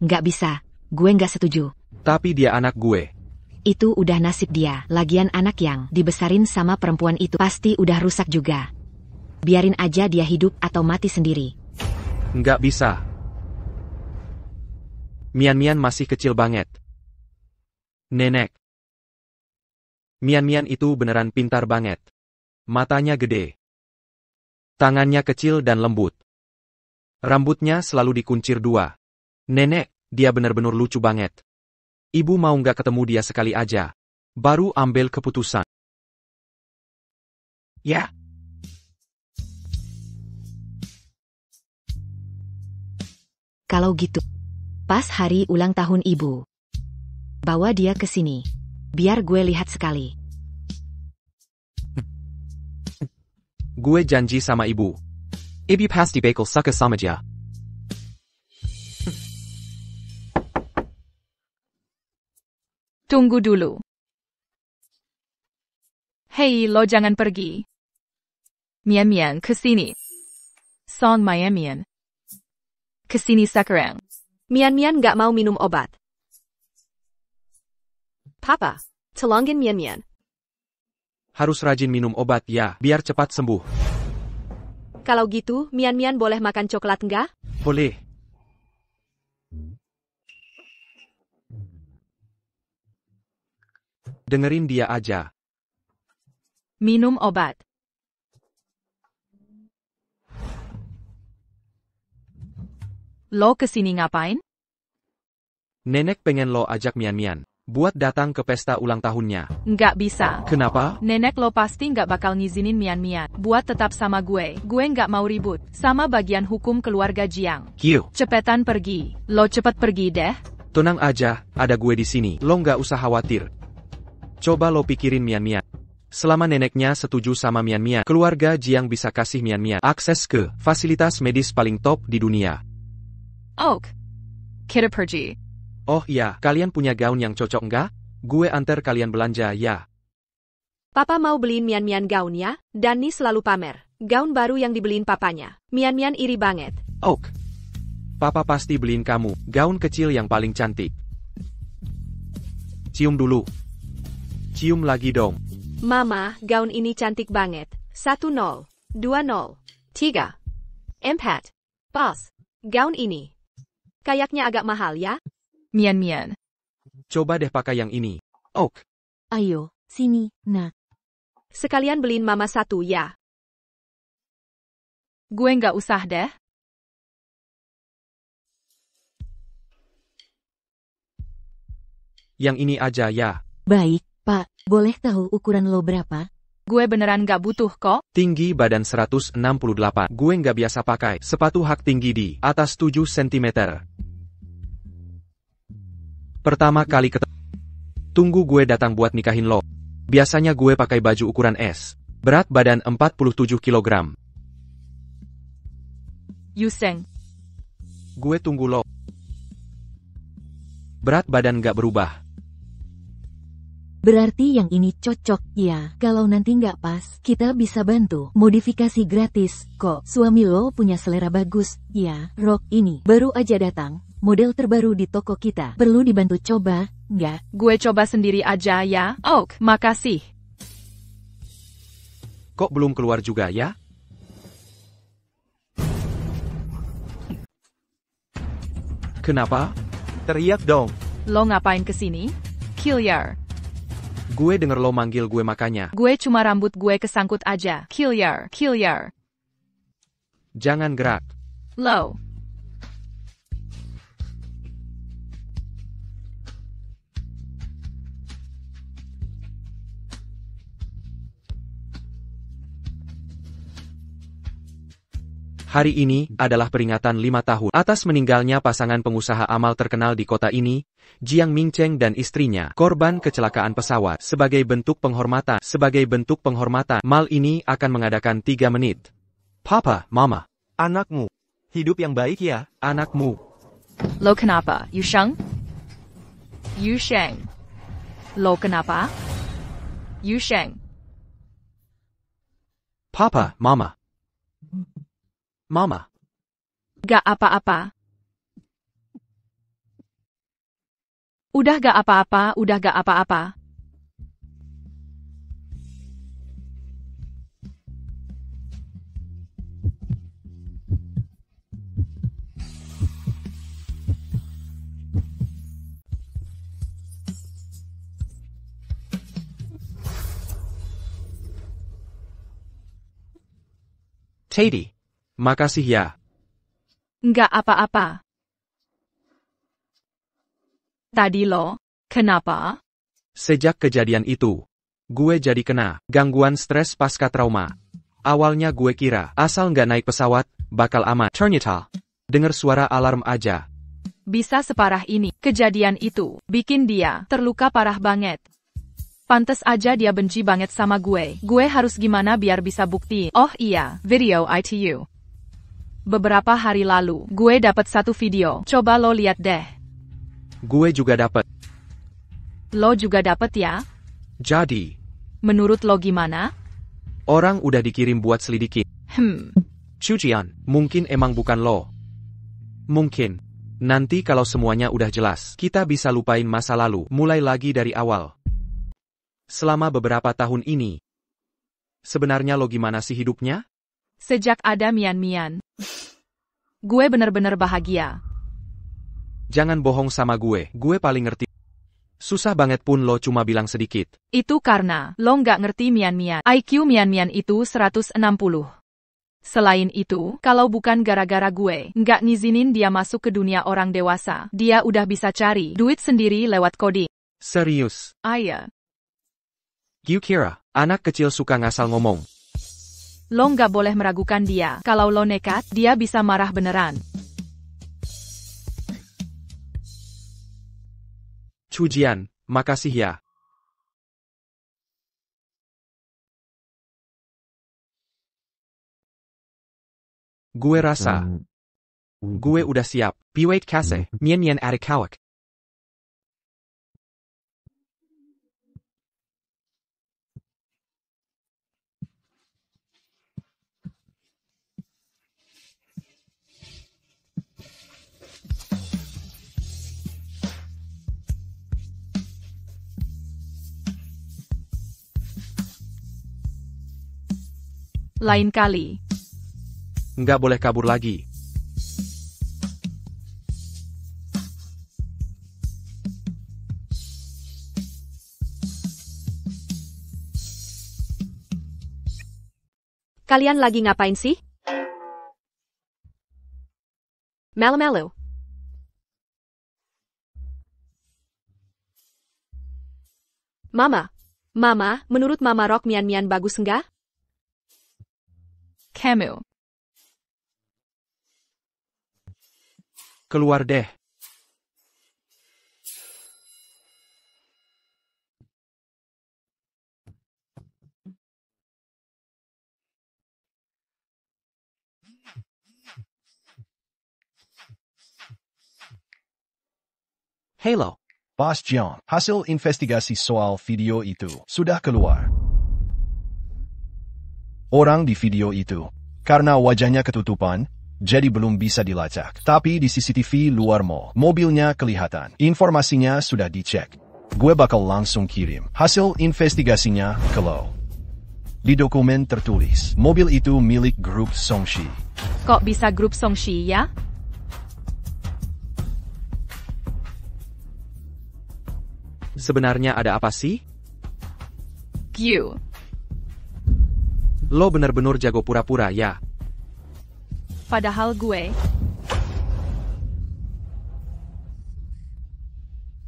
Nggak bisa, gue nggak setuju. Tapi dia anak gue. Itu udah nasib dia. Lagian anak yang dibesarin sama perempuan itu pasti udah rusak juga. Biarin aja dia hidup atau mati sendiri. Nggak bisa. Mian masih kecil banget. Nenek. Mian itu beneran pintar banget. Matanya gede. Tangannya kecil dan lembut. Rambutnya selalu dikuncir 2. Nenek, dia bener-bener lucu banget. Ibu mau nggak ketemu dia sekali aja. Baru ambil keputusan. Ya. Kalau gitu, pas hari ulang tahun ibu, bawa dia ke sini. Biar gue lihat sekali. Gue janji sama ibu. Ibu pasti bakal suka sama dia. Tunggu dulu. Hei, lo jangan pergi. Mian, kesini. Song Mian. Kesini sekarang. Mian nggak mau minum obat. Papa, tolongin Mian. Harus rajin minum obat ya, biar cepat sembuh. Kalau gitu, Mian boleh makan coklat nggak? Boleh. Dengerin dia aja. Minum obat. Lo kesini ngapain? Nenek pengen lo ajak Mian buat datang ke pesta ulang tahunnya. Nggak bisa. Kenapa? Nenek lo pasti nggak bakal ngizinin Mian buat tetap sama gue. Gue nggak mau ribut sama bagian hukum keluarga Jiang. Kiu. Cepetan pergi. Lo cepet pergi deh. Tenang aja, ada gue di sini. Lo nggak usah khawatir. Coba lo pikirin Mian. Selama neneknya setuju sama Mian, keluarga Jiang bisa kasih Mian akses ke fasilitas medis paling top di dunia. Oak. Kita pergi. Oh iya, kalian punya gaun yang cocok nggak? Gue antar kalian belanja ya. Papa mau beliin Mian gaun ya, Danny selalu pamer. Gaun baru yang dibeliin papanya. Mian iri banget. Oak. Papa pasti beliin kamu gaun kecil yang paling cantik. Cium dulu. Cium lagi dong. Mama, gaun ini cantik banget. 10, 20, 3, 4. Pas. Gaun ini kayaknya agak mahal ya? Mian. Coba deh pakai yang ini. Oak. Ayo, sini, nak. Sekalian beliin mama satu ya. Gue nggak usah deh. Yang ini aja ya. Baik, Pak. Boleh tahu ukuran lo berapa? Gue beneran nggak butuh kok. Tinggi badan 168. Gue nggak biasa pakai sepatu hak tinggi di atas 7 cm. Pertama kali ketemu. Tunggu gue datang buat nikahin lo. Biasanya gue pakai baju ukuran S. Berat badan 47 kg. Yuseng. Gue tunggu lo. Berat badan nggak berubah. Berarti yang ini cocok, ya. Kalau nanti nggak pas, kita bisa bantu. Modifikasi gratis, kok. Suami lo punya selera bagus, ya. Rok ini baru aja datang. Model terbaru di toko kita. Perlu dibantu coba, nggak? Gue coba sendiri aja ya. Oke, makasih. Kok belum keluar juga ya? Kenapa? Teriak dong. Lo ngapain kesini? Kiliar. Gue denger lo manggil gue makanya. Gue cuma rambut gue kesangkut aja. Kiliar, Kiliar. Jangan gerak. Lo. Hari ini adalah peringatan 5 tahun atas meninggalnya pasangan pengusaha amal terkenal di kota ini, Jiang Mingcheng dan istrinya, korban kecelakaan pesawat. Sebagai bentuk penghormatan, mal ini akan mengadakan 3 menit. Papa, Mama. Anakmu. Hidup yang baik ya. Anakmu. Lo kenapa, Yusheng? Yusheng. Lo kenapa? Yusheng. Papa, Mama. Mama. Gak apa-apa. Udah gak apa-apa. Teddy. Makasih ya. Nggak apa-apa. Tadi lo, kenapa? Sejak kejadian itu, gue jadi kena gangguan stres pasca trauma. Awalnya gue kira asal nggak naik pesawat, bakal aman. Ternyata, denger suara alarm aja. Bisa separah ini. Kejadian itu bikin dia terluka parah banget. Pantes aja dia benci banget sama gue. Gue harus gimana biar bisa buktiin. Oh iya, video ITU. Beberapa hari lalu, gue dapat satu video. Coba lo lihat deh. Gue juga dapet. Lo juga dapet ya? Jadi, menurut lo gimana? Orang udah dikirim buat selidikin. Cucian, mungkin emang bukan lo. Mungkin. Nanti kalau semuanya udah jelas, kita bisa lupain masa lalu, mulai lagi dari awal. Selama beberapa tahun ini, sebenarnya lo gimana sih hidupnya? Sejak ada Mian-Mian, gue bener-bener bahagia. Jangan bohong sama gue paling ngerti. Susah banget pun lo cuma bilang sedikit. Itu karena lo nggak ngerti Mian-Mian. IQ Mian-Mian itu 160. Selain itu, kalau bukan gara-gara gue nggak ngizinin dia masuk ke dunia orang dewasa, dia udah bisa cari duit sendiri lewat coding. Serius? Iya. You kira, anak kecil suka ngasal ngomong. Lo nggak boleh meragukan dia. Kalau lo nekat, dia bisa marah beneran. Cujian, makasih ya. Gue rasa. Gue udah siap. Biwait kase, Mian-Mian adikawak. Lain kali. Nggak boleh kabur lagi. Kalian lagi ngapain sih? Malu-malu. Mama, menurut Mama rok Mian bagus enggak? Kamu. Keluar deh. Halo. Bos John, hasil investigasi soal video itu sudah keluar. Orang di video itu, karena wajahnya ketutupan, jadi belum bisa dilacak. Tapi di CCTV luar mall, mobilnya kelihatan. Informasinya sudah dicek. Gue bakal langsung kirim hasil investigasinya ke lo. Di dokumen tertulis, mobil itu milik grup Songshi. Kok bisa grup Songshi ya? Sebenarnya ada apa sih? Gyu. Lo bener-bener jago pura-pura ya? Padahal gue...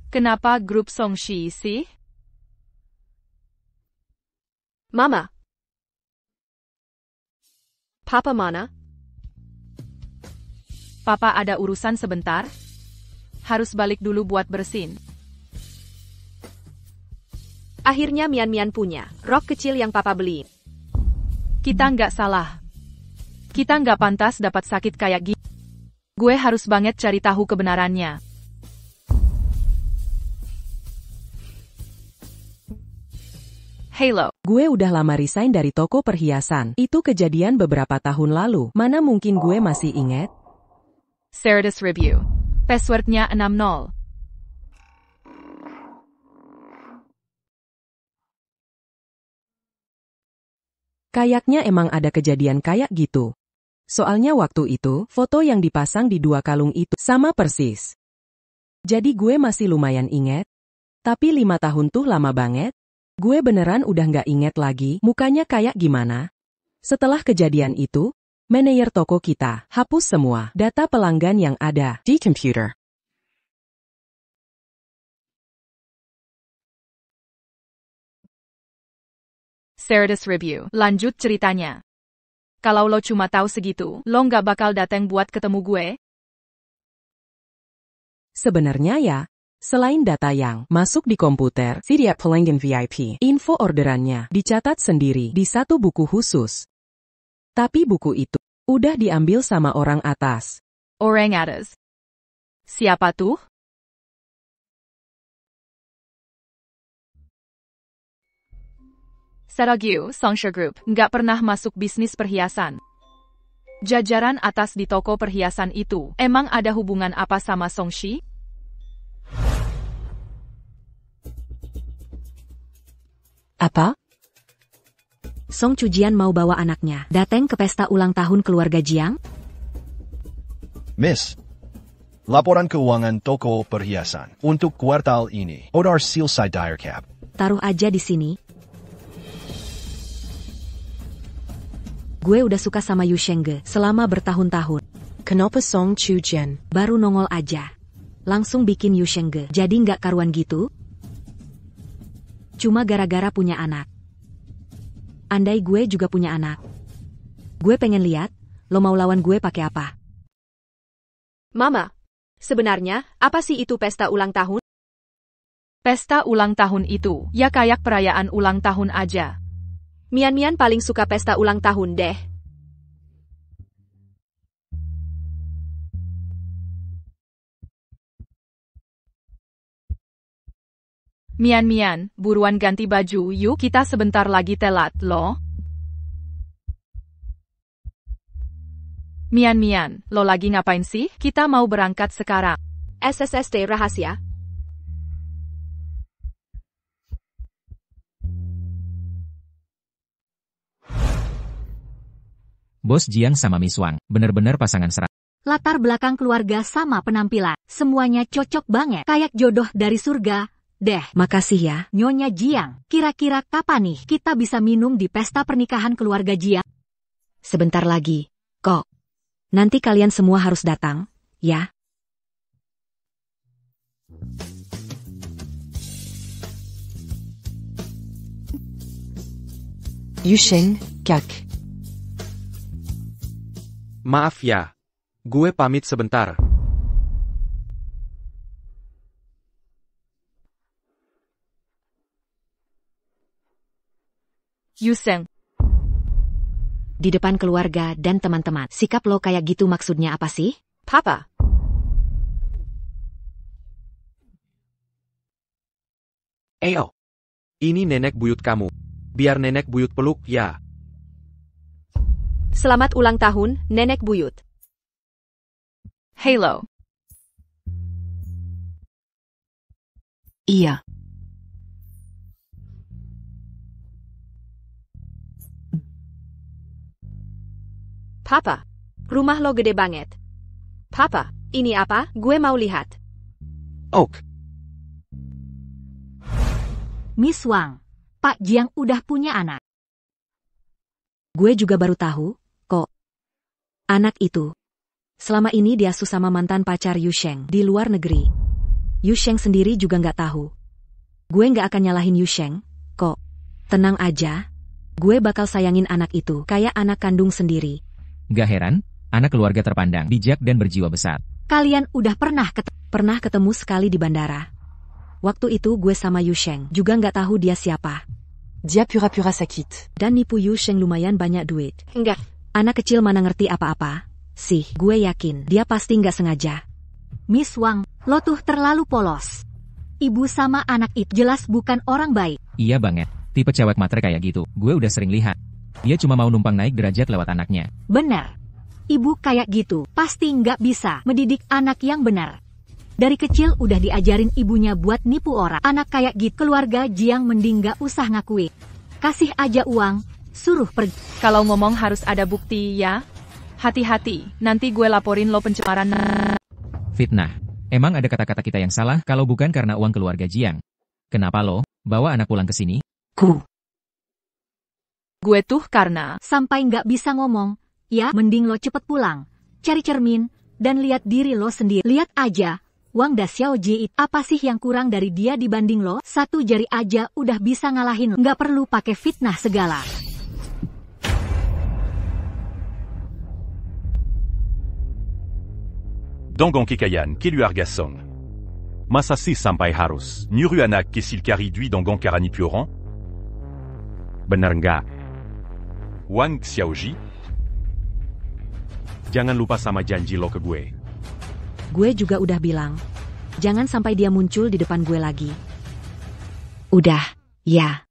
Kenapa grup Songshi sih? Mama. Papa mana? Papa ada urusan sebentar. Harus balik dulu buat bersin. Akhirnya Mian punya rok kecil yang Papa beli. Kita nggak salah. Kita nggak pantas dapat sakit kayak gini. Gue harus banget cari tahu kebenarannya. Halo. Gue udah lama resign dari toko perhiasan. Itu kejadian beberapa tahun lalu. Mana mungkin gue masih inget? Cerdas Review. Passwordnya 60. Kayaknya emang ada kejadian kayak gitu. Soalnya waktu itu, foto yang dipasang di 2 kalung itu sama persis. Jadi gue masih lumayan inget. Tapi 5 tahun tuh lama banget. Gue beneran udah nggak inget lagi mukanya kayak gimana. Setelah kejadian itu, manajer toko kita hapus semua data pelanggan yang ada di komputer. Cerdas Review. Lanjut ceritanya. Kalau lo cuma tahu segitu, lo nggak bakal datang buat ketemu gue? Sebenarnya ya, selain data yang masuk di komputer, setiap pelanggan VIP, info orderannya dicatat sendiri di satu buku khusus. Tapi buku itu udah diambil sama orang atas. Orang atas? Siapa tuh? Seragyu Songshi Group nggak pernah masuk bisnis perhiasan. Jajaran atas di toko perhiasan itu emang ada hubungan apa sama Songshi? Apa? Song Chujian mau bawa anaknya datang ke pesta ulang tahun keluarga Jiang? Miss, laporan keuangan toko perhiasan untuk kuartal ini. Odar selesai Direcap. Taruh aja di sini. Gue udah suka sama Yu Shengge selama bertahun-tahun. Kenapa Song Chujian? Baru nongol aja. Langsung bikin Yu Shengge jadi nggak karuan gitu? Cuma gara-gara punya anak. Andai gue juga punya anak. Gue pengen lihat, lo mau lawan gue pakai apa? Mama, sebenarnya apa sih itu pesta ulang tahun? Pesta ulang tahun itu, ya kayak perayaan ulang tahun aja. Mian paling suka pesta ulang tahun deh. Mian, buruan ganti baju yuk, kita sebentar lagi telat loh. Mian, lo lagi ngapain sih? Kita mau berangkat sekarang. SSSD rahasia. Bos Jiang sama Miss Wang, bener-bener pasangan seram. Latar belakang keluarga sama penampilan, semuanya cocok banget, kayak jodoh dari surga. Deh, makasih ya. Nyonya Jiang, kira-kira kapan nih kita bisa minum di pesta pernikahan keluarga Jiang? Sebentar lagi, kok. Nanti kalian semua harus datang, ya? Yusheng, Kak. Maaf ya. Gue pamit sebentar. Yusheng. Di depan keluarga dan teman-teman. Sikap lo kayak gitu maksudnya apa sih? Papa. Eyo. Ini nenek buyut kamu. Biar nenek buyut peluk ya. Selamat ulang tahun, Nenek Buyut. Halo. Iya. Papa, rumah lo gede banget. Papa, ini apa? Gue mau lihat. Ok. Miss Wang, Pak Jiang udah punya anak. Gue juga baru tahu, kok. Anak itu. Selama ini diasuh sama mantan pacar Yusheng di luar negeri. Yusheng sendiri juga nggak tahu. Gue nggak akan nyalahin Yusheng, kok. Tenang aja. Gue bakal sayangin anak itu kayak anak kandung sendiri. Gak heran, anak keluarga terpandang, bijak dan berjiwa besar. Kalian udah pernah ketemu sekali di bandara. Waktu itu gue sama Yusheng juga nggak tahu dia siapa. Dia pura-pura sakit. Dan nipu Yusheng lumayan banyak duit. Enggak. Anak kecil mana ngerti apa-apa. Sih, gue yakin dia pasti nggak sengaja. Miss Wang, lo tuh terlalu polos. Ibu sama anak itu jelas bukan orang baik. Iya banget, tipe cewek matre kayak gitu, gue udah sering lihat. Dia cuma mau numpang naik derajat lewat anaknya. Bener. Ibu kayak gitu pasti nggak bisa mendidik anak yang benar. Dari kecil udah diajarin ibunya buat nipu orang. Anak kayak gitu keluarga Jiang mending nggak usah ngakui. Kasih aja uang, suruh pergi. Kalau ngomong harus ada bukti ya. Hati-hati, nanti gue laporin lo pencemaran. Fitnah. Emang ada kata-kata kita yang salah kalau bukan karena uang keluarga Jiang? Kenapa lo bawa anak pulang ke sini? Gue tuh karena sampai nggak bisa ngomong. Ya, mending lo cepet pulang. Cari cermin dan lihat diri lo sendiri. Lihat aja, Wang Da Xiaoji apa sih yang kurang dari dia dibanding lo? Satu jari aja udah bisa ngalahin lo. Nggak perlu pakai fitnah segala. Dangon Kekayan, Keluarga Song. Masa sih sampai harus nyuruh anak kesil karidui Dangon Karani Pioran? Bener nggak? Wang Xiaoji? Jangan lupa sama janji lo ke gue. Gue juga udah bilang, jangan sampai dia muncul di depan gue lagi. Udah, ya.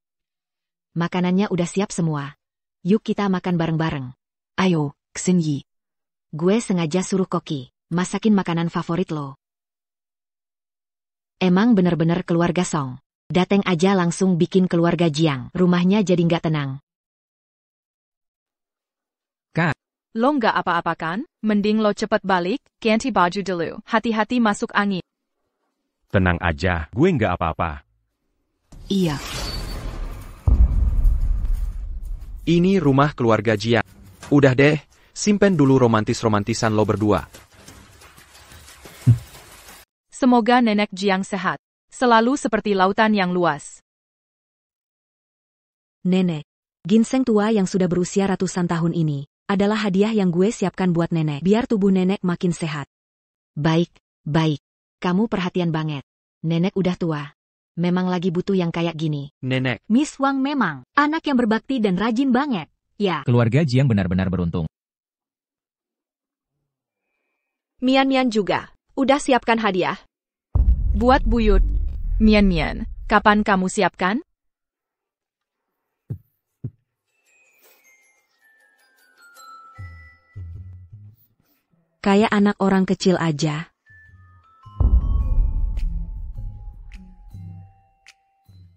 Makanannya udah siap semua. Yuk kita makan bareng-bareng. Ayo, Xinyi. Gue sengaja suruh Koki masakin makanan favorit lo. Emang bener-bener keluarga Song. Dateng aja langsung bikin keluarga Jiang. Rumahnya jadi nggak tenang. Kak. Lo nggak apa-apa kan? Mending lo cepet balik, ganti baju dulu. Hati-hati masuk angin. Tenang aja, gue nggak apa-apa. Iya. Ini rumah keluarga Jiang. Udah deh, simpen dulu romantis-romantisan lo berdua. Semoga nenek Jiang sehat. Selalu seperti lautan yang luas. Nenek, ginseng tua yang sudah berusia ratusan tahun ini adalah hadiah yang gue siapkan buat nenek, biar tubuh nenek makin sehat. Baik, baik. Kamu perhatian banget. Nenek udah tua. Memang lagi butuh yang kayak gini. Nenek. Miss Wang memang anak yang berbakti dan rajin banget. Ya. Keluarga Jiang benar-benar beruntung. Mian-Mian juga. Udah siapkan hadiah? Buat buyut. Mian-Mian, kapan kamu siapkan? Kayak anak orang kecil aja.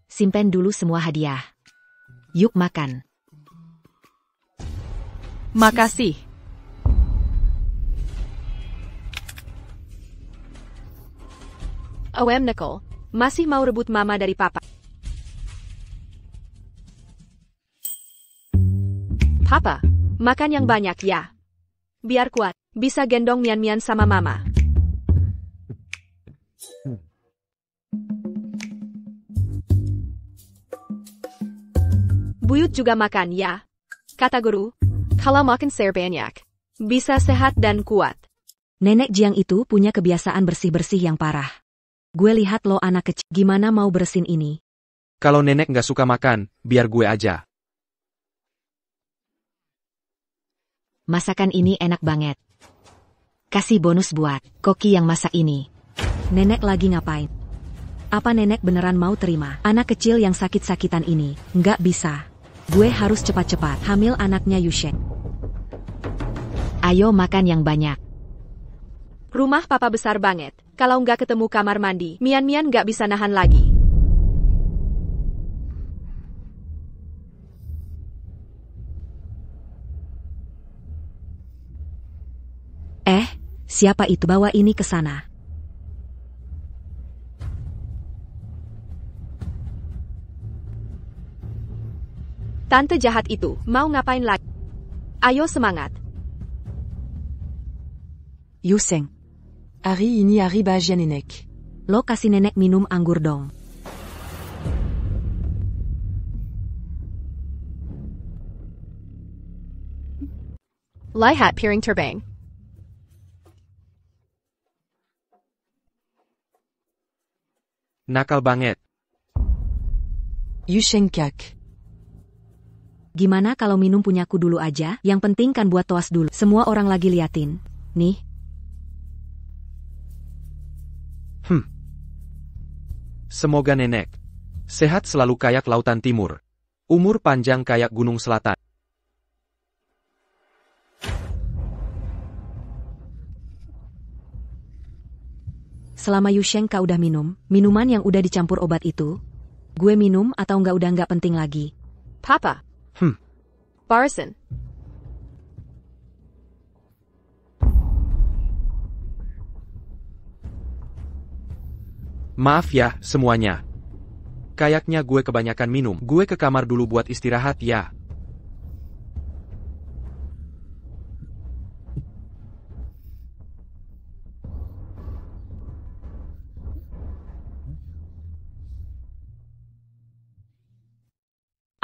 Simpen dulu semua hadiah. Yuk makan. Makasih. OM Nicole, masih mau rebut mama dari papa. Papa, Makan yang banyak ya. Biar kuat, bisa gendong Mian-Mian sama mama. Buyut juga makan ya. Kata guru, kalau makan sayur banyak, bisa sehat dan kuat. Nenek Jiang itu punya kebiasaan bersih-bersih yang parah. Gue lihat lo anak kecil, gimana mau bersin ini? Kalau nenek nggak suka makan, biar gue aja. Masakan ini enak banget. Kasih bonus buat koki yang masak ini. Nenek lagi ngapain? Apa nenek beneran mau terima anak kecil yang sakit-sakitan ini? Nggak bisa. Gue harus cepat-cepat hamil anaknya Yusheng. Ayo makan yang banyak. Rumah papa besar banget. Kalau nggak ketemu kamar mandi, Mian-Mian nggak bisa nahan lagi. Siapa itu? Bawa ini ke sana. Tante jahat itu, mau ngapain lagi? Ayo semangat. Yusheng. Hari ini hari bahagia nenek. Lo kasih nenek minum anggur dong. Lihat piring terbang. Nakal banget. Yusheng kak. Gimana kalau minum punyaku dulu aja? Yang penting kan buat toas dulu. Semua orang lagi liatin. Nih. Semoga nenek sehat selalu kayak lautan timur. Umur panjang kayak gunung selatan. Selama Yusheng kau udah minum, minuman yang udah dicampur obat itu, gue minum atau udah nggak penting lagi. Papa. Barson. Maaf ya, semuanya. Kayaknya gue kebanyakan minum. Gue ke kamar dulu buat istirahat ya.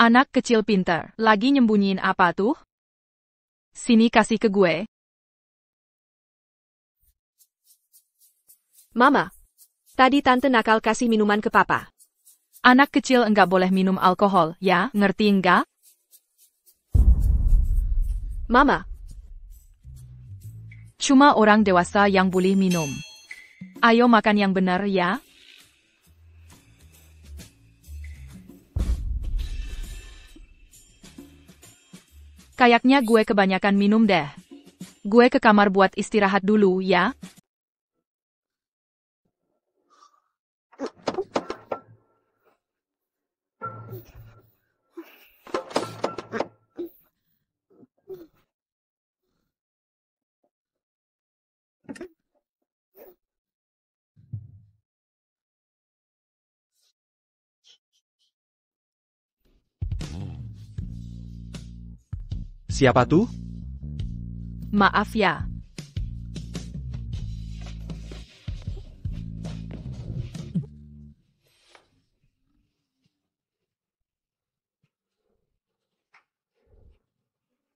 Anak kecil pintar, lagi nyembunyiin apa tuh? Sini kasih ke gue. Mama. Tadi tante nakal kasih minuman ke papa. Anak kecil enggak boleh minum alkohol, ya, ngerti enggak? Mama. Cuma orang dewasa yang boleh minum. Ayo makan yang benar ya. Kayaknya gue kebanyakan minum deh. Gue ke kamar buat istirahat dulu ya. Siapa tuh? Maaf ya.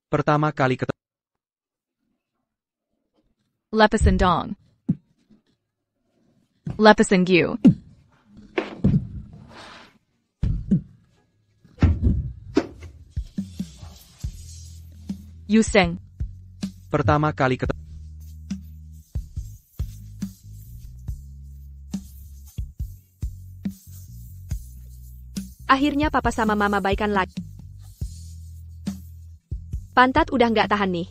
Pertama kali ketemu. Lepasan dong. Lepasan gue. Yusheng. Pertama kali ketemu. Akhirnya papa sama mama baikan lagi. Pantat udah nggak tahan nih.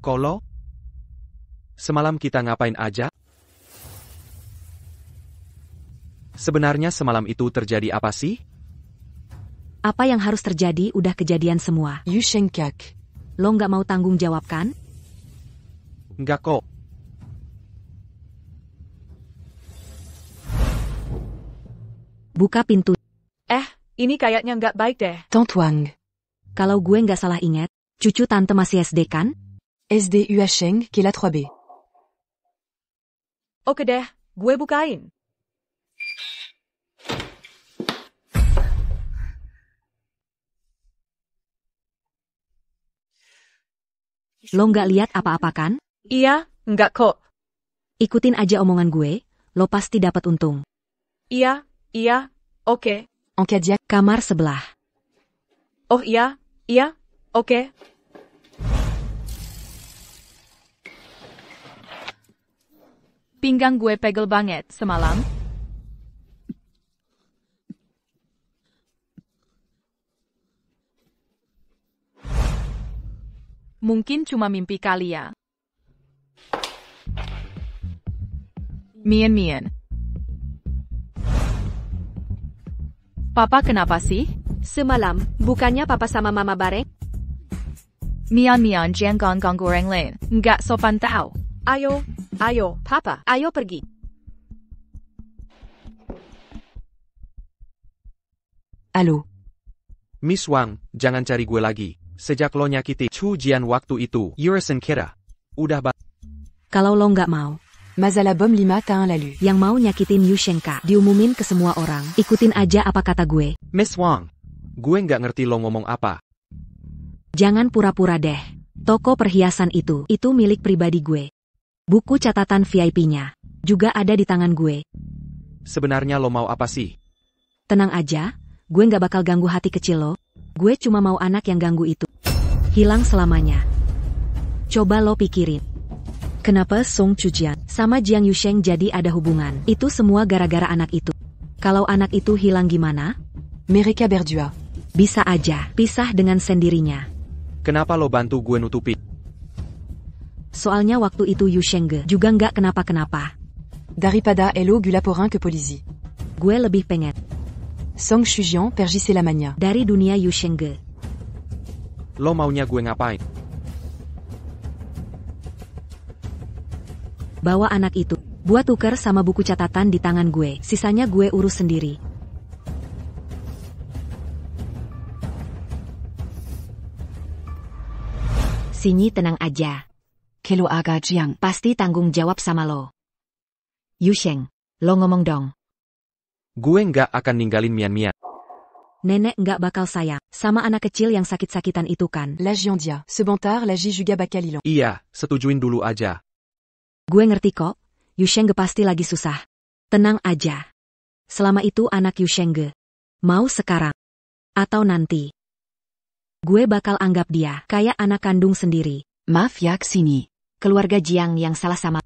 Kolo? Semalam kita ngapain aja? Sebenarnya semalam itu terjadi apa sih? Apa yang harus terjadi udah kejadian semua. Yusheng Kak. Lo nggak mau tanggung jawab kan? Nggak kok. Buka pintu. Ini kayaknya nggak baik deh. Tante Wang. Kalau gue nggak salah ingat, cucu tante masih SD kan? SD Yusheng, Kela 3B. Oke deh, gue bukain. Lo nggak lihat apa-apa kan? Iya, nggak kok. Ikutin aja omongan gue, lo pasti dapat untung. Iya, oke. Encadia. Kamar sebelah. Oh iya, oke. Pinggang gue pegel banget semalam. Mungkin cuma mimpi kali ya. Mian. Papa kenapa sih? Semalam, bukannya papa sama mama bareng? Mian, jangan ganggu orang lain. Nggak sopan tau. Ayo, papa, ayo pergi. Halo. Miss Wang, jangan cari gue lagi. Sejak lo nyakiti Chu Jian waktu itu, Yurisen kira. Udah Kalau lo nggak mau. Mazala bom 5 ta'un lalu. Yang mau nyakitin Yushenka, diumumin ke semua orang. Ikutin aja apa kata gue. Miss Wang, gue nggak ngerti lo ngomong apa. Jangan pura-pura deh. Toko perhiasan itu milik pribadi gue. Buku catatan VIP-nya juga ada di tangan gue. Sebenarnya lo mau apa sih? Tenang aja, gue nggak bakal ganggu hati kecil lo. Gue cuma mau anak yang ganggu itu hilang selamanya. Coba lo pikirin. Kenapa Song Chujian sama Jiang Yusheng jadi ada hubungan? Itu semua gara-gara anak itu. Kalau anak itu hilang gimana? Mereka berdua bisa aja pisah dengan sendirinya. Kenapa lo bantu gue nutupi? Soalnya waktu itu Yusheng juga nggak kenapa-kenapa. Daripada Elo Gulaporin ke polisi. Gue lebih pengen Song Chujian pergissait la mania. Dari dunia Yusheng. Lo maunya gue ngapain? Bawa anak itu buat tuker sama buku catatan di tangan gue. Sisanya gue urus sendiri. Sini tenang aja. Kelo aga Jiang. Pasti tanggung jawab sama lo. Yusheng, lo ngomong dong. Gue nggak akan ninggalin Mian. Nenek nggak bakal sayang sama anak kecil yang sakit-sakitan itu kan? La Jiandia, sebentar la juga bakal hilang. Iya, setujuin dulu aja. Gue ngerti kok, Yusheng pasti lagi susah. Tenang aja. Selama itu anak Yusheng, mau sekarang atau nanti, gue bakal anggap dia kayak anak kandung sendiri. Maaf ya kesini. Keluarga Jiang yang salah sama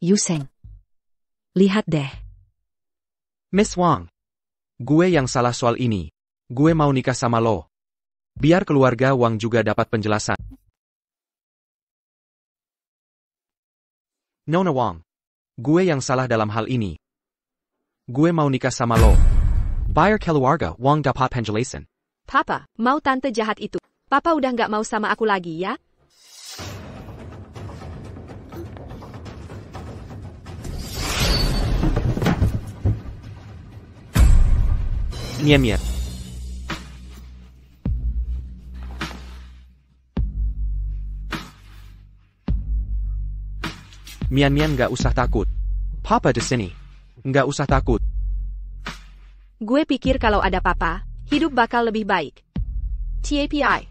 Yusheng. Lihat deh. Miss Wang, gue yang salah soal ini. Gue mau nikah sama lo. Biar keluarga Wang juga dapat penjelasan. Nona Wang, gue yang salah dalam hal ini. Gue mau nikah sama lo. Biar keluarga Wang dapat penjelasan. Papa, mau tante jahat itu. Papa udah nggak mau sama aku lagi ya? Mian. Mian nggak usah takut. Papa di sini. Nggak usah takut. Gue pikir kalau ada papa, hidup bakal lebih baik. TAPI.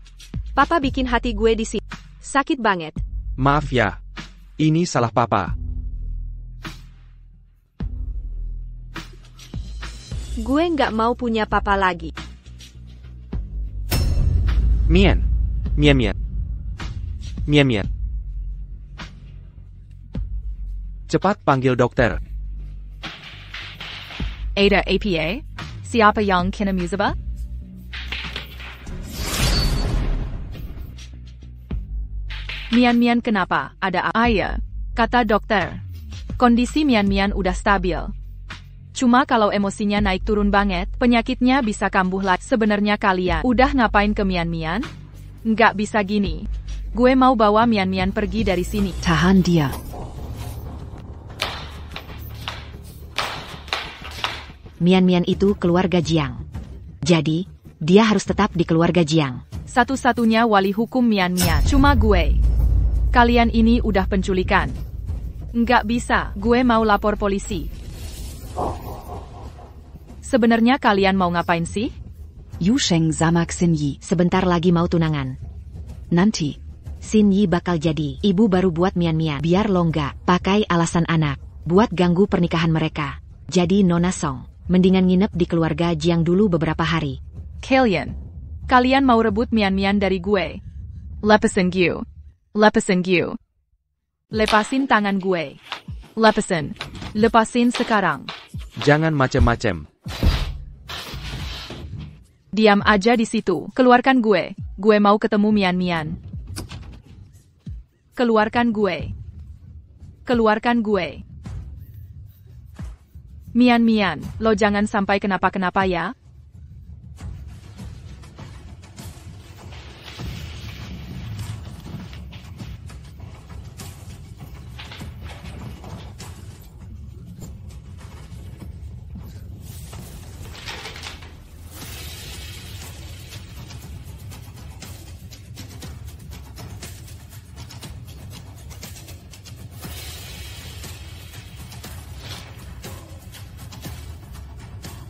Papa bikin hati gue di sini sakit banget. Maaf ya. Ini salah papa. Gue nggak mau punya papa lagi. Mian. Cepat panggil dokter. Ada APA? Siapa yang kena musibah? Mian kenapa? Ada apa? Ayah, kata dokter. Kondisi Mian udah stabil. Cuma kalau emosinya naik turun banget, penyakitnya bisa kambuh lagi. Sebenarnya kalian udah ngapain ke Mian? Nggak bisa gini. Gue mau bawa Mian pergi dari sini. Tahan dia. Mian itu keluarga Jiang. Jadi, dia harus tetap di keluarga Jiang. Satu-satunya wali hukum Mian cuma gue. Kalian ini udah penculikan. Nggak bisa, gue mau lapor polisi. Sebenarnya kalian mau ngapain sih? Yusheng sama Xinyi. Sebentar lagi mau tunangan. Nanti. Xinyi bakal jadi ibu baru buat Mian. Biar lo nggak pakai alasan anak buat ganggu pernikahan mereka. Jadi Nona Song, mendingan nginep di keluarga Jiang dulu beberapa hari. Kalian mau rebut Mian dari gue? Lepasin gue. Lepasin tangan gue. Lepasin sekarang. Jangan macem-macem. Diam aja di situ. Keluarkan gue. Gue mau ketemu Mian. Keluarkan gue. Mian, lo jangan sampai kenapa-kenapa ya.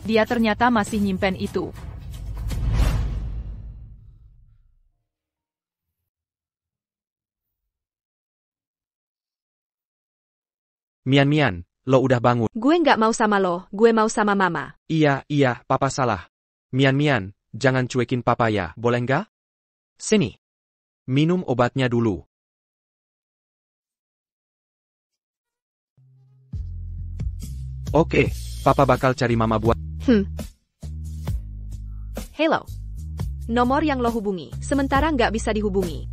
Dia ternyata masih nyimpen itu. Mian, lo udah bangun. Gue nggak mau sama lo, gue mau sama mama. Iya, papa salah. Mian, jangan cuekin papa ya, boleh nggak? Sini. Minum obatnya dulu. Oke, papa bakal cari mama buat. Hello. Nomor yang lo hubungi, sementara nggak bisa dihubungi.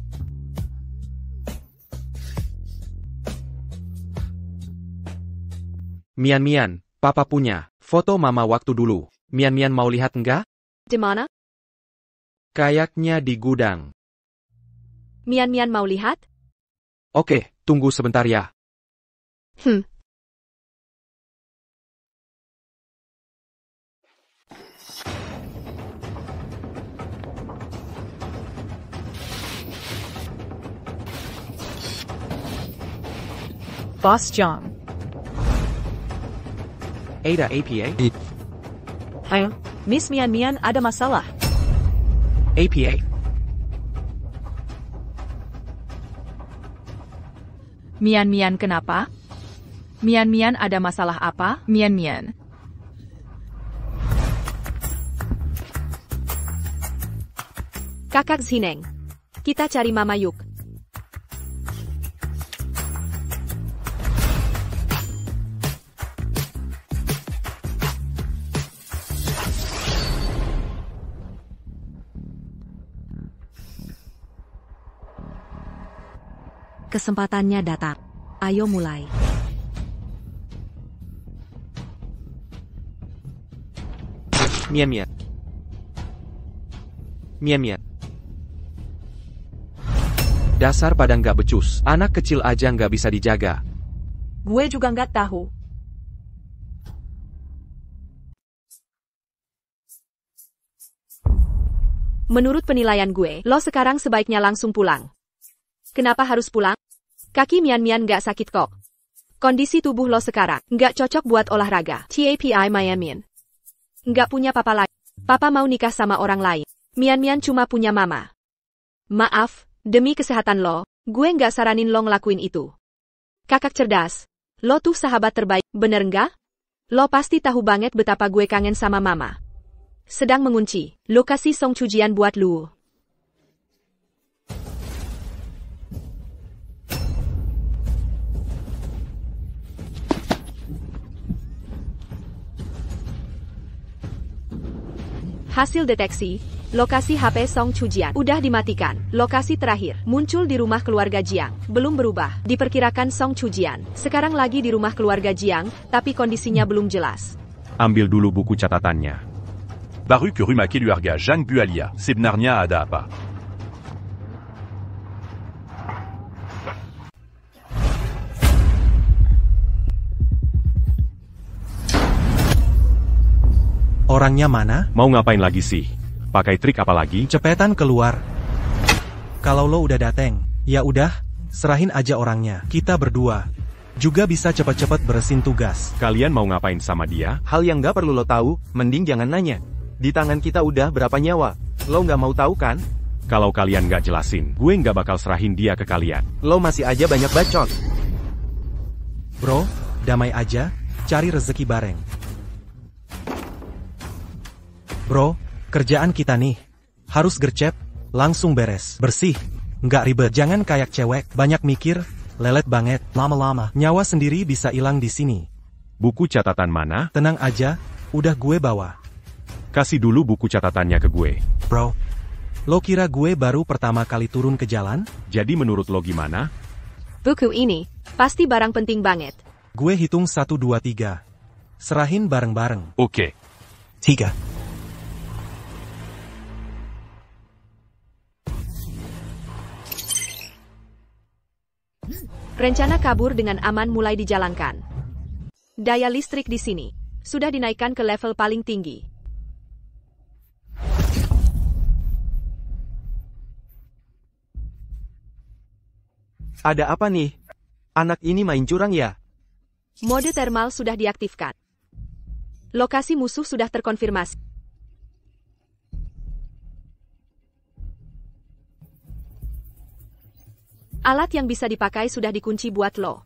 Mian, papa punya foto mama waktu dulu. Mian mau lihat nggak? Di mana? Kayaknya di gudang. Mian mau lihat? Oke, tunggu sebentar ya. Boss John. Ada APA? Ayo, Miss Mian ada masalah. APA. Mian kenapa? Mian ada masalah apa? Mian. Kakak Zineng. Kita cari Mama yuk. Kesempatannya datang. Ayo mulai. Mian. Dasar pada nggak becus. Anak kecil aja nggak bisa dijaga. Gue juga nggak tahu. Menurut penilaian gue, lo sekarang sebaiknya langsung pulang. Kenapa harus pulang? Kaki Mian nggak sakit kok. Kondisi tubuh lo sekarang nggak cocok buat olahraga. TAPI Mian. Nggak punya papa lagi. Papa mau nikah sama orang lain. Mian cuma punya mama. Maaf, demi kesehatan lo, gue nggak saranin lo ngelakuin itu. Kakak cerdas. Lo tuh sahabat terbaik, bener nggak? Lo pasti tahu banget betapa gue kangen sama mama. Sedang mengunci, lokasi Song Chujian buat lu. Hasil deteksi, Lokasi HP Song Chujian udah dimatikan. Lokasi terakhir muncul di rumah keluarga Jiang. Belum berubah. Diperkirakan Song Chujian sekarang lagi di rumah keluarga Jiang, tapi kondisinya belum jelas. Ambil dulu buku catatannya. Baru que Rumake Luarga Zhang Bualia, sebenarnya ada apa? Orangnya mana? Mau ngapain lagi sih? Pakai trik apa lagi? Cepetan keluar. Kalau lo udah dateng, ya udah, serahin aja orangnya. Kita berdua juga bisa cepet-cepet beresin tugas. Kalian mau ngapain sama dia? Hal yang gak perlu lo tahu, mending jangan nanya. Di tangan kita udah berapa nyawa? Lo gak mau tahu kan? Kalau kalian gak jelasin, gue gak bakal serahin dia ke kalian. Lo masih aja banyak bacot. Bro, damai aja, cari rezeki bareng. Bro, kerjaan kita nih harus gercep, langsung beres, bersih, nggak ribet. Jangan kayak cewek, banyak mikir, lelet banget, lama-lama nyawa sendiri bisa hilang di sini. Buku catatan mana? Tenang aja, udah gue bawa. Kasih dulu buku catatannya ke gue. Bro, lo kira gue baru pertama kali turun ke jalan? Jadi menurut lo gimana? Buku ini pasti barang penting banget. Gue hitung 1, 2, 3. Serahin bareng-bareng. Oke. 3. Rencana kabur dengan aman mulai dijalankan. Daya listrik di sini sudah dinaikkan ke level paling tinggi. Ada apa nih? Anak ini main curang ya? Mode thermal sudah diaktifkan. Lokasi musuh sudah terkonfirmasi. Alat yang bisa dipakai sudah dikunci buat lo.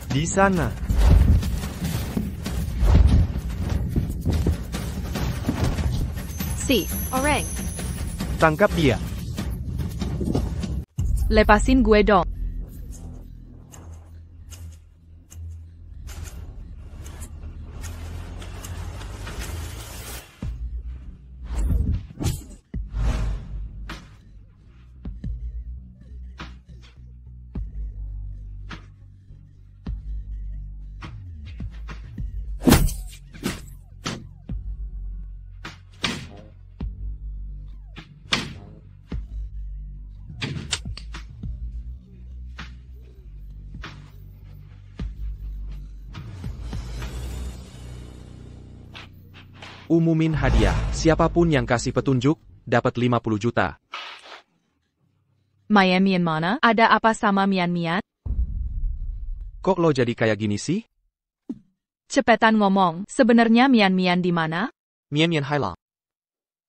Di sana. Si, orang. Tangkap dia. Lepasin gue dong. Umumin hadiah, siapapun yang kasih petunjuk, dapat 50 juta. Mian mana? Ada apa sama Mian? Kok lo jadi kayak gini sih? Cepetan ngomong, sebenarnya Mian di mana? Mian hilang.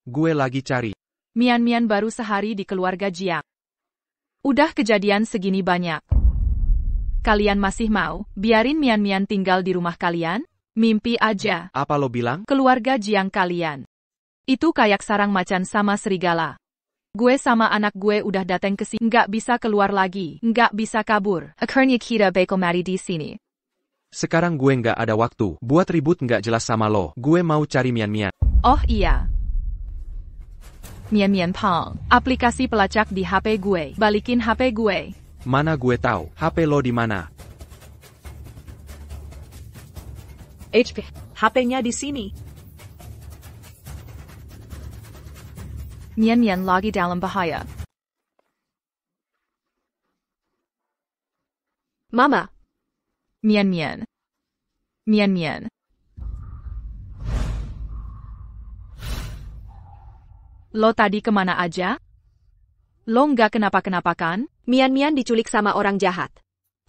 Gue lagi cari. Mian baru sehari di keluarga Jiang. Udah kejadian segini banyak. Kalian masih mau biarin Mian tinggal di rumah kalian? Mimpi aja. Apa lo bilang? Keluarga Jiang kalian itu kayak sarang macan sama serigala. Gue sama anak gue udah datang ke sini, nggak bisa keluar lagi, nggak bisa kabur. Akhirnya kita bakal mati di sini. Sekarang gue nggak ada waktu buat ribut nggak jelas sama lo. Gue mau cari Mian. Oh iya. Mian Pang, aplikasi pelacak di HP gue. Balikin HP gue. Mana gue tahu, HP lo di mana? HP, HP-nya di sini. Mian lagi dalam bahaya. Mama. Mian. Lo tadi kemana aja? Lo nggak kenapa-kenapa kan? Mian diculik sama orang jahat.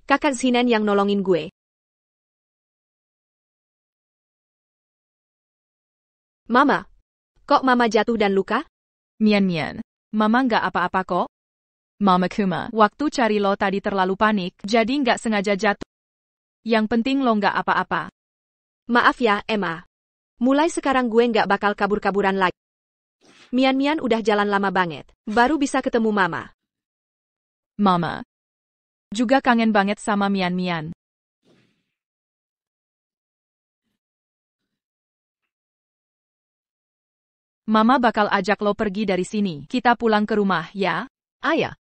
Kakak Zinan yang nolongin gue. Mama, kok Mama jatuh dan luka? Mian, Mama nggak apa-apa kok. Mama Kuma, waktu cari lo tadi terlalu panik, jadi nggak sengaja jatuh. Yang penting lo nggak apa-apa. Maaf ya, Emma. Mulai sekarang gue nggak bakal kabur-kaburan lagi. Mian-Mian udah jalan lama banget. Baru bisa ketemu Mama. Mama. Juga kangen banget sama Mian-Mian. Mama bakal ajak lo pergi dari sini. Kita pulang ke rumah, ya? Ayah.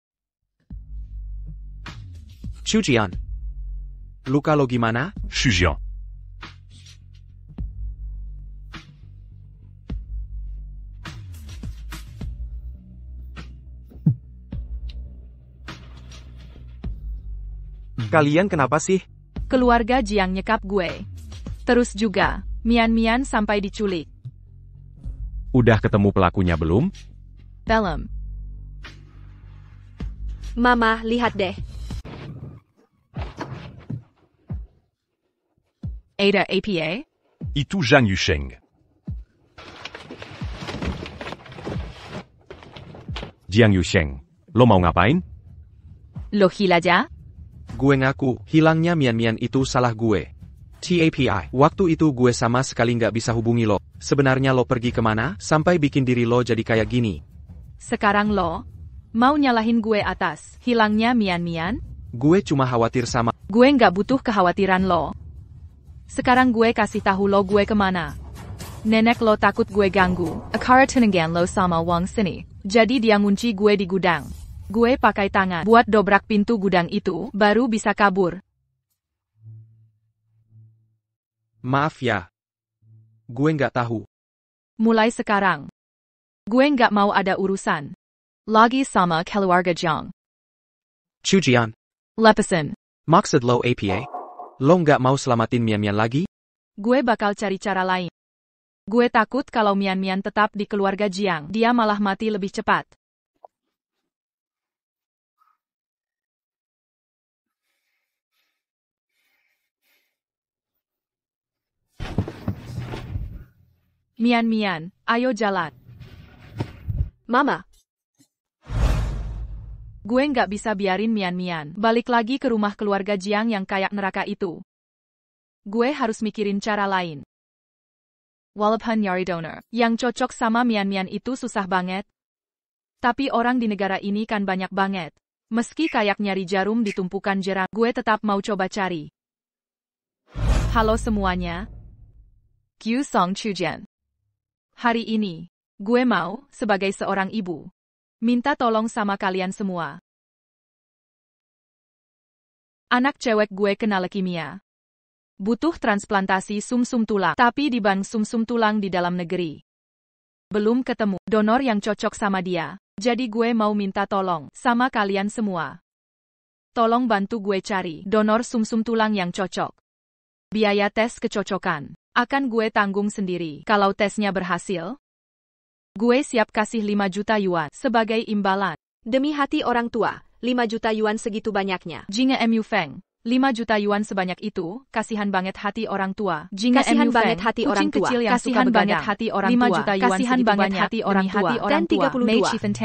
Chujian. Luka lo gimana? Chujian. Kalian kenapa sih? Keluarga Jiang nyekap gue. Terus juga, Mian-Mian sampai diculik. Udah ketemu pelakunya belum? Belum. Mama, lihat deh. Ada APA? Itu Zhang Yusheng. Jiang Yusheng, lo mau ngapain? Lo hilaja? Gue ngaku, hilangnya Mian-Mian itu salah gue. TAPI, waktu itu gue sama sekali nggak bisa hubungi lo. Sebenarnya lo pergi kemana, sampai bikin diri lo jadi kayak gini? Sekarang lo mau nyalahin gue atas hilangnya Mian-Mian? Gue cuma khawatir sama... Gue nggak butuh kekhawatiran lo. Sekarang gue kasih tahu lo gue kemana. Nenek lo takut gue ganggu. Akara tunangan lo sama Wang sini. Jadi dia ngunci gue di gudang. Gue pakai tangan buat dobrak pintu gudang itu, baru bisa kabur. Maaf ya. Gue nggak tahu. Mulai sekarang, gue nggak mau ada urusan lagi sama keluarga Jiang. Chujian. Lepasin. Maksud lo APA? Lo nggak mau selamatin Mian-Mian lagi? Gue bakal cari cara lain. Gue takut kalau Mian-Mian tetap di keluarga Jiang, dia malah mati lebih cepat. Mian-Mian, ayo jalan. Mama. Gue nggak bisa biarin Mian-Mian balik lagi ke rumah keluarga Jiang yang kayak neraka itu. Gue harus mikirin cara lain. Walaupun nyari donor yang cocok sama Mian-Mian itu susah banget. Tapi orang di negara ini kan banyak banget. Meski kayak nyari jarum di tumpukan jerami, gue tetap mau coba cari. Halo semuanya. Gu Song Chujian. Hari ini, gue mau, sebagai seorang ibu, minta tolong sama kalian semua. Anak cewek gue kena leukemia. Butuh transplantasi sumsum tulang, tapi di bank sumsum tulang di dalam negeri. Belum ketemu donor yang cocok sama dia. Jadi gue mau minta tolong sama kalian semua. Tolong bantu gue cari donor sumsum tulang yang cocok. Biaya tes kecocokan akan gue tanggung sendiri. Kalau tesnya berhasil, gue siap kasih 5 juta yuan sebagai imbalan. Demi hati orang tua, 5 juta yuan segitu banyaknya. Jinga Mu Feng, 5 juta yuan sebanyak itu, kasihan banget hati orang tua. Jinga kasihan banget hati orang tua. Kecil yang kasihan banget hati orang tua. 5 juta yuan kasihan banget hati orang tua. Dan 32,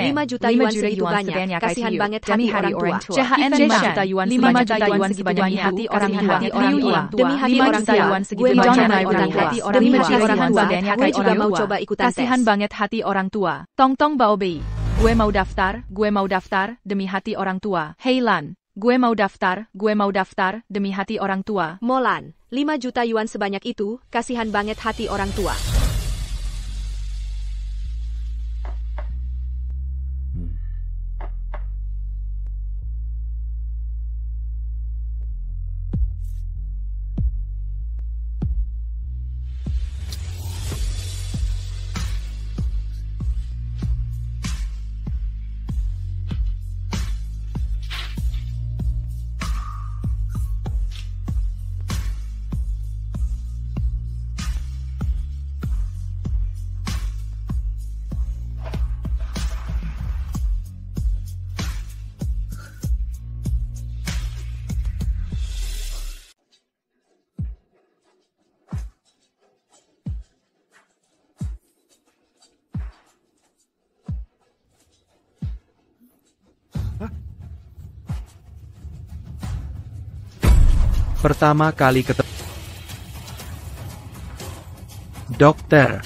5 juta yuan segitu banyak, kasihan banget hati orang tua. Jahan 5 juta yuan 5 juta yuan sebanyak hati orang tua. Demi hati orang tua, gue mau coba ikutan tes. Demi hati orang tua, gue juga mau coba ikutan tes. Kasihan banget hati orang tua. Tong Tong Baobei. Gue mau daftar, demi hati orang tua. Hei Lan. Gue mau daftar, demi hati orang tua. Molan, 5 juta yuan sebanyak itu, kasihan banget hati orang tua. Pertama kali ketemu. Dokter.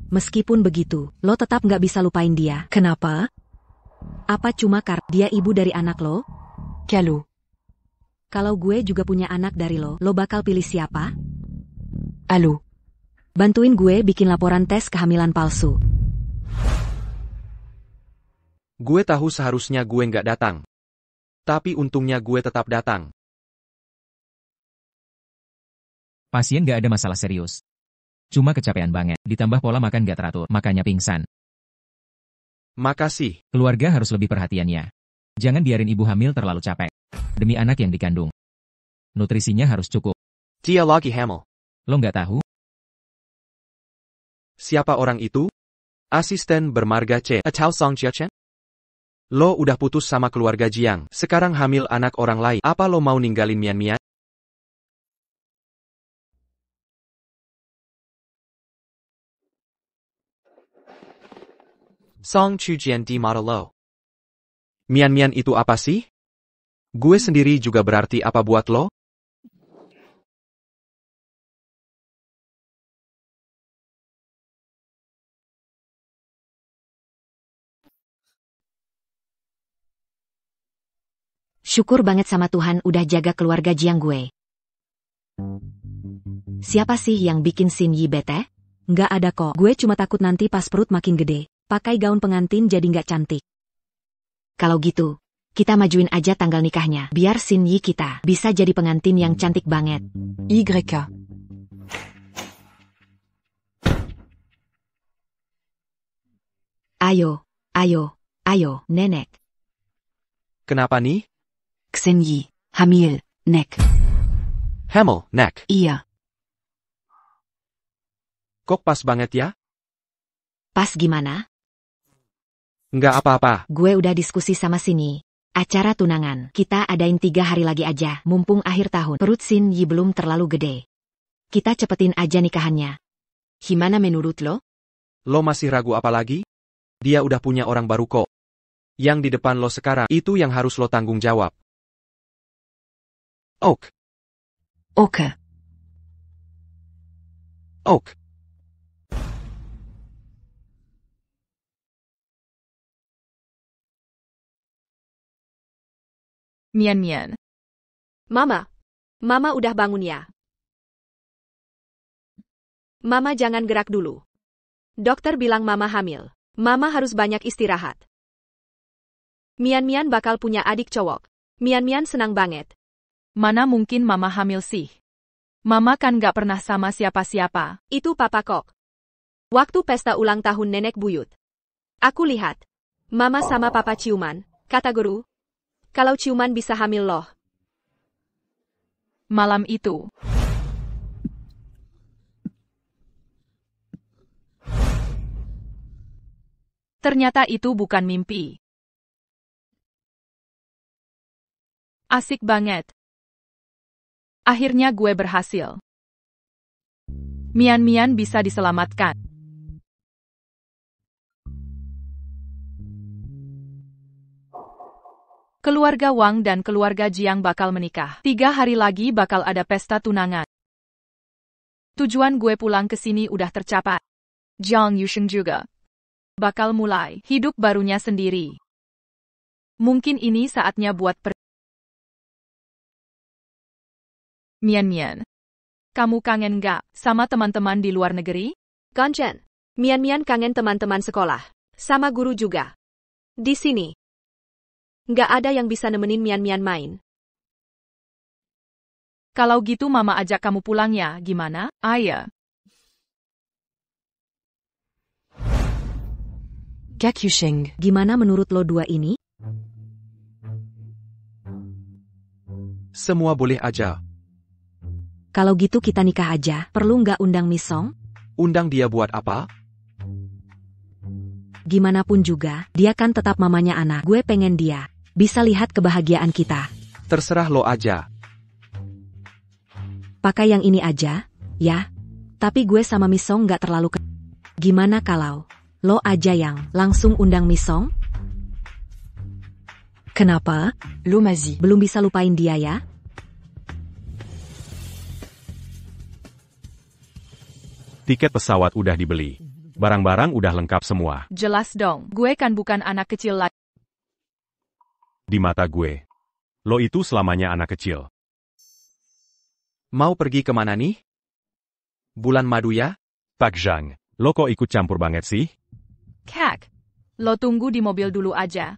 Meskipun begitu, lo tetap nggak bisa lupain dia. Kenapa? Apa cuma karena dia ibu dari anak lo? Kalau. Kalau gue juga punya anak dari lo bakal pilih siapa? Halo. Bantuin gue bikin laporan tes kehamilan palsu. Gue tahu seharusnya gue nggak datang. Tapi untungnya gue tetap datang. Pasien gak ada masalah serius. Cuma kecapean banget, ditambah pola makan gak teratur, makanya pingsan. Makasih. Keluarga harus lebih perhatiannya. Jangan biarin ibu hamil terlalu capek. Demi anak yang dikandung. Nutrisinya harus cukup. Dia lagi hamil. Lo nggak tahu? Siapa orang itu? Asisten bermarga C. Atau Song Jiachen? Lo udah putus sama keluarga Jiang, sekarang hamil anak orang lain. Apa lo mau ninggalin Mian? Song Chujian di mata lo. Mian itu apa sih? Gue sendiri juga berarti apa buat lo? Syukur banget sama Tuhan udah jaga keluarga Jiang gue. Siapa sih yang bikin Xin Yi bete? Nggak ada kok. Gue cuma takut nanti pas perut makin gede, pakai gaun pengantin jadi nggak cantik. Kalau gitu, kita majuin aja tanggal nikahnya, biar Xin Yi kita bisa jadi pengantin yang cantik banget. YK. Ayo, nenek. Kenapa nih? Xin Yi, hamil, nek. Hamil, nek. Iya. Kok pas banget ya? Pas gimana? Nggak apa-apa. Gue udah diskusi sama Xin Yi. Acara tunangan, kita adain 3 hari lagi aja, mumpung akhir tahun. Perut Xin Yi belum terlalu gede. Kita cepetin aja nikahannya. Gimana menurut lo? Lo masih ragu apa lagi? Dia udah punya orang baru kok. Yang di depan lo sekarang, itu yang harus lo tanggung jawab. Oke. Mian. Mama udah bangun ya? Mama jangan gerak dulu. Dokter bilang Mama hamil. Mama harus banyak istirahat. Mian bakal punya adik cowok. Mian senang banget. Mana mungkin Mama hamil sih? Mama kan gak pernah sama siapa-siapa. Itu Papa kok. Waktu pesta ulang tahun nenek buyut. Aku lihat. Mama sama Papa ciuman. Kata guru. Kalau ciuman bisa hamil loh. Malam itu. Ternyata itu bukan mimpi. Asik banget. Akhirnya gue berhasil. Mian bisa diselamatkan. Keluarga Wang dan keluarga Jiang bakal menikah. 3 hari lagi bakal ada pesta tunangan. Tujuan gue pulang ke sini udah tercapai. Jiang Yusheng juga bakal mulai hidup barunya sendiri. Mungkin ini saatnya buat Mian. Kamu kangen gak sama teman-teman di luar negeri? Kangen. Mian kangen teman-teman sekolah. Sama guru juga. Di sini. Nggak ada yang bisa nemenin Mian main. Kalau gitu Mama ajak kamu pulang ya, gimana? Ayah. Kak Yusheng. Gimana menurut lo 2 ini? Semua boleh aja. Kalau gitu kita nikah aja, perlu nggak undang Misong? Undang dia buat apa? Gimanapun juga, dia kan tetap mamanya anak. Gue pengen dia bisa lihat kebahagiaan kita. Terserah lo aja. Pakai yang ini aja, ya. Tapi gue sama Misong nggak terlalu Gimana kalau lo aja yang langsung undang Misong? Kenapa? Lo masih belum bisa lupain dia ya? Tiket pesawat udah dibeli. Barang-barang udah lengkap semua. Jelas dong, gue kan bukan anak kecil lagi. Di mata gue, lo itu selamanya anak kecil. Mau pergi kemana nih? Bulan madu ya? Pak Zhang, lo kok ikut campur banget sih? Kak, lo tunggu di mobil dulu aja.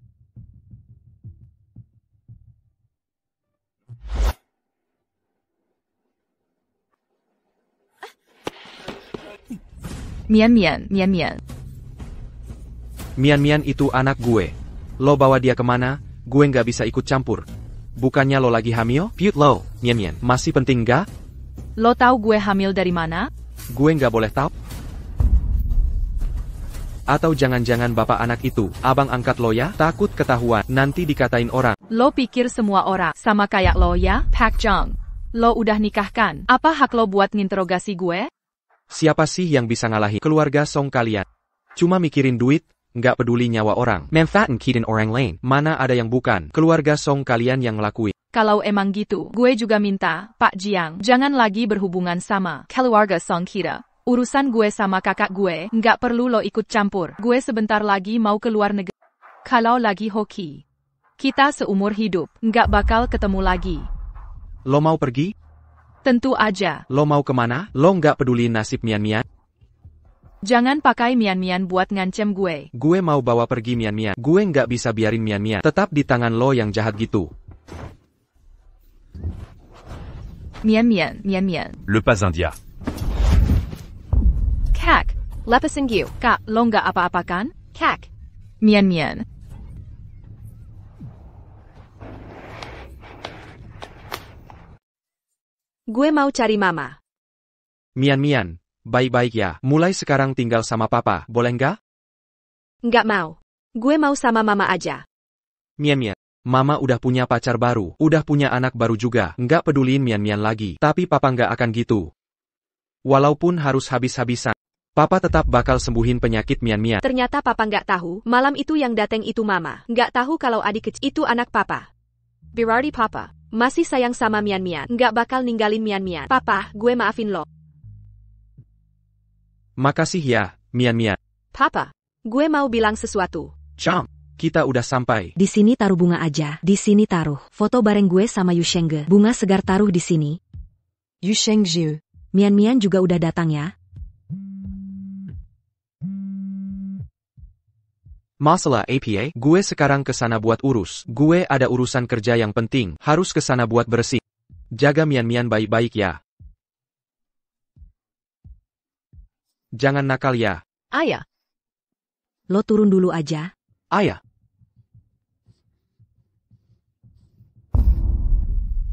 Mian. Mian itu anak gue. Lo bawa dia kemana, gue nggak bisa ikut campur. Bukannya lo lagi hamil? Pute lo, Mian. Masih penting nggak? Lo tahu gue hamil dari mana? Gue nggak boleh tahu. Atau jangan-jangan bapak anak itu, abang angkat lo ya? Takut ketahuan, nanti dikatain orang. Lo pikir semua orang sama kayak lo ya, Pak Zhang? Lo udah nikahkan, apa hak lo buat nginterogasi gue? Siapa sih yang bisa ngalahin keluarga Song kalian? Cuma mikirin duit, nggak peduli nyawa orang. Manfaatin kidin orang lain. Mana ada yang bukan keluarga Song kalian yang ngelakuin. Kalau emang gitu, gue juga minta, Pak Jiang, jangan lagi berhubungan sama keluarga Song kita. Urusan gue sama kakak gue, nggak perlu lo ikut campur. Gue sebentar lagi mau keluar negeri. Kalau lagi hoki, kita seumur hidup, nggak bakal ketemu lagi. Lo mau pergi? Tentu aja. Lo mau kemana? Lo nggak peduli nasib Mian? Jangan pakai Mian buat ngancem gue. Gue mau bawa pergi Mian. Gue nggak bisa biarin Mian tetap di tangan lo yang jahat gitu. Mian. Le pas India. Kak, lepasin gue. Kak, lo nggak apa-apa kan? Kak. Mian. Gue mau cari mama. Mian, baik-baik ya. Mulai sekarang tinggal sama papa, boleh nggak? Nggak mau. Gue mau sama mama aja. Mian, mama udah punya pacar baru, udah punya anak baru juga. Nggak peduliin Mian lagi. Tapi papa nggak akan gitu. Walaupun harus habis-habisan, papa tetap bakal sembuhin penyakit Mian. Ternyata papa nggak tahu, malam itu yang dateng itu mama. Nggak tahu kalau adik kecil itu anak papa. Berarti papa masih sayang sama Mian. Nggak bakal ninggalin Mian. Papa, gue maafin lo. Makasih ya, Mian. Papa, gue mau bilang sesuatu. Cham, kita udah sampai. Di sini taruh bunga aja. Di sini taruh foto bareng gue sama Yu Shengge. Bunga segar taruh di sini. Yu Shengge. Mian juga udah datang ya. Masalah APA, gue sekarang kesana buat urus. Gue ada urusan kerja yang penting, harus kesana buat bersih. Jaga Mian baik-baik ya. Jangan nakal ya. Ayah. Lo turun dulu aja. Ayah.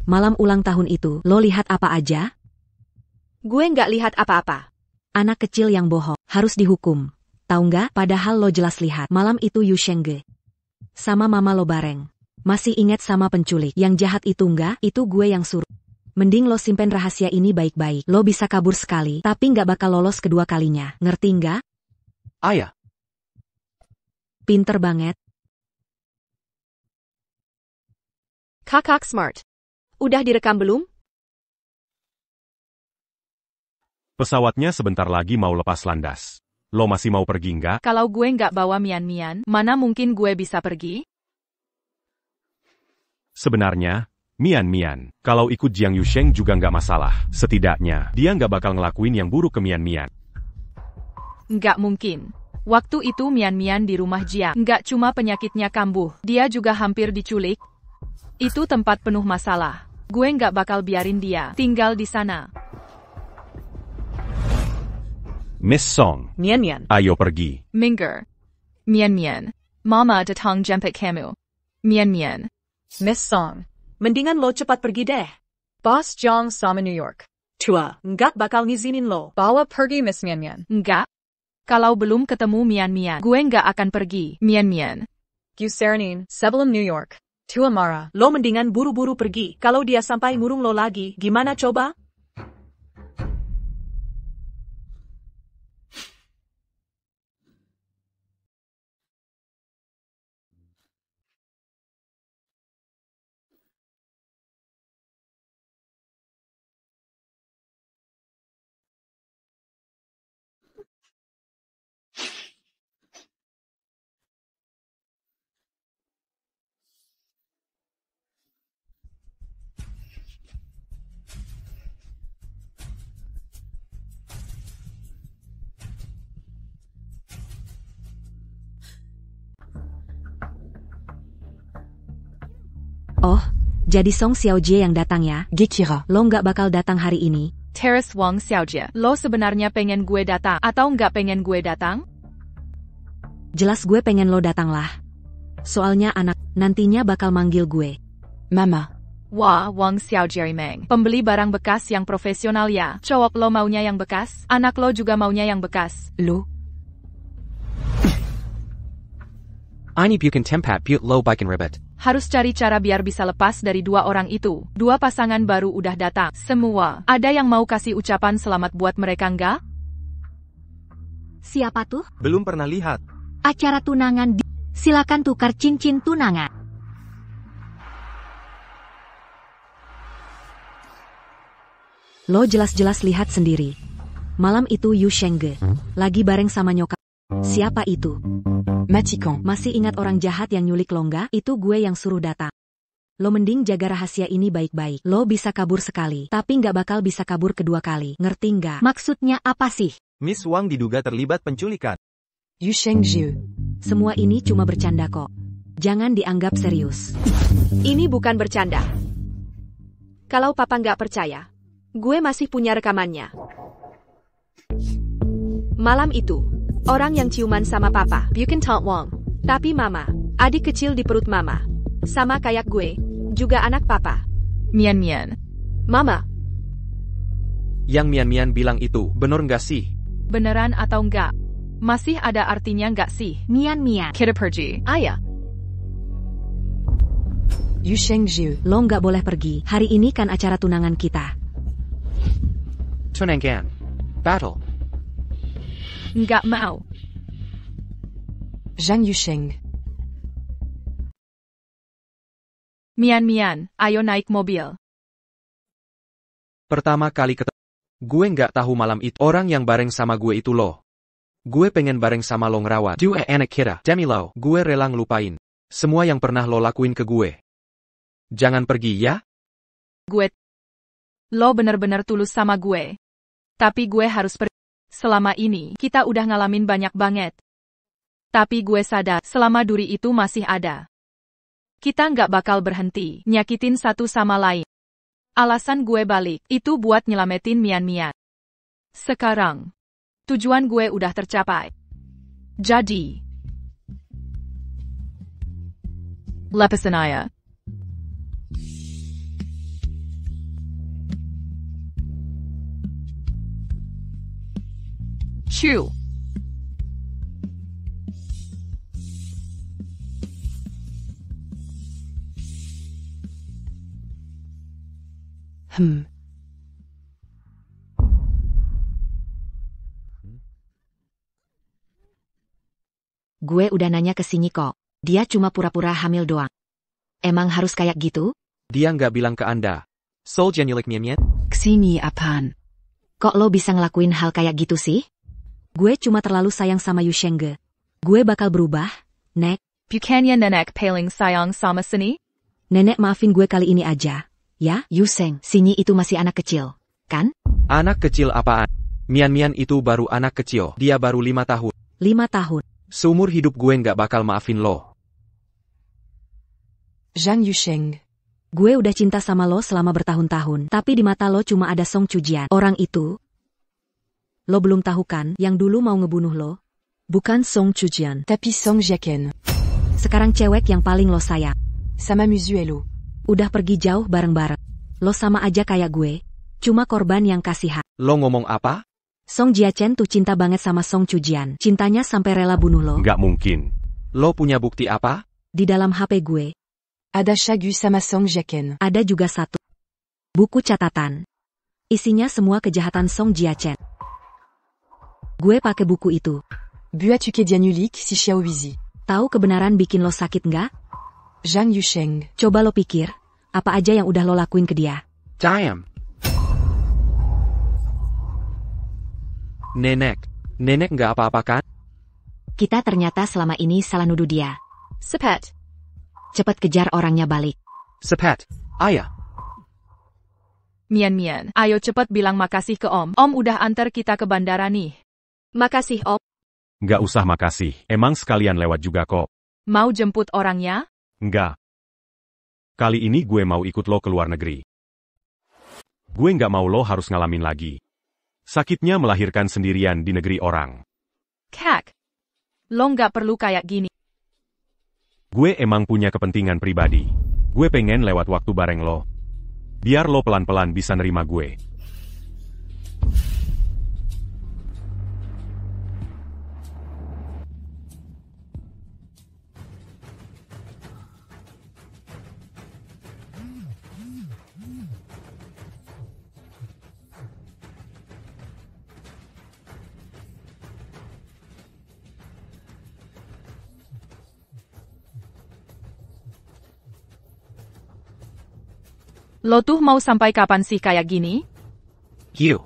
Malam ulang tahun itu, lo lihat apa aja? Gue nggak lihat apa-apa. Anak kecil yang bohong, harus dihukum. Tahu nggak? Padahal lo jelas lihat. Malam itu Yu Shengge sama mama lo bareng. Masih ingat sama penculik yang jahat itu nggak? Itu gue yang suruh. Mending lo simpen rahasia ini baik-baik. Lo bisa kabur sekali, tapi nggak bakal lolos kedua kalinya. Ngerti nggak? Ayah. Pinter banget. Kakak smart. Udah direkam belum? Pesawatnya sebentar lagi mau lepas landas. Lo masih mau pergi nggak? Kalau gue nggak bawa Mian, mana mungkin gue bisa pergi? Sebenarnya, Mian, kalau ikut Jiang Yusheng juga nggak masalah. Setidaknya, dia nggak bakal ngelakuin yang buruk ke Mian. Nggak mungkin. Waktu itu Mian di rumah Jiang. Nggak cuma penyakitnya kambuh, dia juga hampir diculik. Itu tempat penuh masalah. Gue nggak bakal biarin dia tinggal di sana. Miss Song. Mian. Ayo pergi. Minger. Mian. Mama datang jemput kamu. Mian. Miss Song. Mendingan lo cepat pergi deh. Boss Jiang sama New York. Tua, nggak bakal ngizinin lo. Bawa pergi Miss Mian. Nggak. Kalau belum ketemu Mian, gue nggak akan pergi. Mian. Guseranin, sebelum New York. Tua marah. Lo mendingan buru-buru pergi. Kalau dia sampai ngurung lo lagi, gimana coba? Oh, jadi Song Xiaojie yang datang ya? Gekira. Lo nggak bakal datang hari ini? Terrace Wang Xiaojie, lo sebenarnya pengen gue datang atau nggak pengen gue datang? Jelas gue pengen lo datang lah. Soalnya anak nantinya bakal manggil gue Mama. Wah, Wang Xiaojie Meng. Pembeli barang bekas yang profesional ya. Cowok lo maunya yang bekas, anak lo juga maunya yang bekas. Lo. Ini bukan tempat buat lo bikin ribet. Harus cari cara biar bisa lepas dari dua orang itu. Dua pasangan baru udah datang. Semua. Ada yang mau kasih ucapan selamat buat mereka nggak? Siapa tuh? Belum pernah lihat. Acara tunangan di... Silakan tukar cincin tunangan. Lo jelas-jelas lihat sendiri. Malam itu Yu Shengge lagi bareng sama nyokap. Siapa itu? Matikan. Masih ingat orang jahat yang nyulik lo nggak? Itu gue yang suruh datang. Lo mending jaga rahasia ini baik-baik. Lo bisa kabur sekali, tapi nggak bakal bisa kabur kedua kali. Ngerti nggak? Maksudnya apa sih? Miss Wang diduga terlibat penculikan. Yusheng Jiu. Semua ini cuma bercanda kok. Jangan dianggap serius. Ini bukan bercanda. Kalau papa nggak percaya, gue masih punya rekamannya. Malam itu, orang yang ciuman sama papa, bukan Tant Wang. Tapi mama, adik kecil di perut mama. Sama kayak gue, juga anak papa. Mian. Mama. Yang Mian bilang itu, bener nggak sih? Beneran atau enggak? Masih ada artinya nggak sih? Mian. Kita pergi. Ayah. Yusheng Jiu. Lo nggak boleh pergi. Hari ini kan acara tunangan kita. Tunangan. Battle. Nggak mau. Zhang Yusheng. Mian, ayo naik mobil. Pertama kali ketemu. Gue nggak tahu malam itu orang yang bareng sama gue itu lo. Gue pengen bareng sama lo ngerawat. Dua anak kita. Demi lo, gue rela ngelupain semua yang pernah lo lakuin ke gue. Jangan pergi ya. Lo bener-bener tulus sama gue. Tapi gue harus pergi. Selama ini, kita udah ngalamin banyak banget. Tapi gue sadar, selama duri itu masih ada. Kita nggak bakal berhenti, nyakitin satu sama lain. Alasan gue balik, itu buat nyelamatin Mian. Sekarang, tujuan gue udah tercapai. Jadi, lepasin aja. Chew. Gue udah nanya ke sini kok. Dia cuma pura-pura hamil doang. Emang harus kayak gitu? Dia nggak bilang ke Anda. Sol nyulik Mian? Kesini apaan? Kok lo bisa ngelakuin hal kayak gitu sih? Gue cuma terlalu sayang sama Yu Shengge. Gue bakal berubah, Nek. Bukannya nenek paling sayang sama sini? Nenek maafin gue kali ini aja. Ya, Yu Sheng, Sini itu masih anak kecil, kan? Anak kecil apaan? Mian itu baru anak kecil. Dia baru 5 tahun. 5 tahun. Seumur hidup gue nggak bakal maafin lo. Zhang Yusheng. Gue udah cinta sama lo selama bertahun-tahun. Tapi di mata lo cuma ada Song Chujian. Orang itu. Lo belum tahu kan, yang dulu mau ngebunuh lo? Bukan Song Chujian. Tapi Song Jiaken. Sekarang cewek yang paling lo sayang. Sama Muzuelo. Udah pergi jauh bareng-bareng. Lo sama aja kayak gue. Cuma korban yang kasihan. Lo ngomong apa? Song Jiachen tuh cinta banget sama Song Chujian. Cintanya sampai rela bunuh lo. Nggak mungkin. Lo punya bukti apa? Di dalam HP gue. Ada Shagu sama Song Jiaken. Ada juga satu buku catatan. Isinya semua kejahatan Song Jiachen. Gue pakai buku itu. Buatu ke dianulik si Xiaowizi. Tahu kebenaran bikin lo sakit nggak? Zhang Yusheng. Coba lo pikir, apa aja yang udah lo lakuin ke dia? Diam. Nenek nggak apa-apa kan? Kita ternyata selama ini salah nuduh dia. Sepet. Cepat kejar orangnya balik. Sepet, ayah. Mian, ayo cepat bilang makasih ke Om. Om udah antar kita ke bandara nih. Makasih Om. Nggak usah makasih, emang sekalian lewat juga kok. Mau jemput orangnya? Nggak. Kali ini gue mau ikut lo ke luar negeri. Gue nggak mau lo harus ngalamin lagi. Sakitnya melahirkan sendirian di negeri orang. Kak, lo nggak perlu kayak gini. Gue emang punya kepentingan pribadi. Gue pengen lewat waktu bareng lo. Biar lo pelan-pelan bisa nerima gue. Lo tuh mau sampai kapan sih kayak gini? You.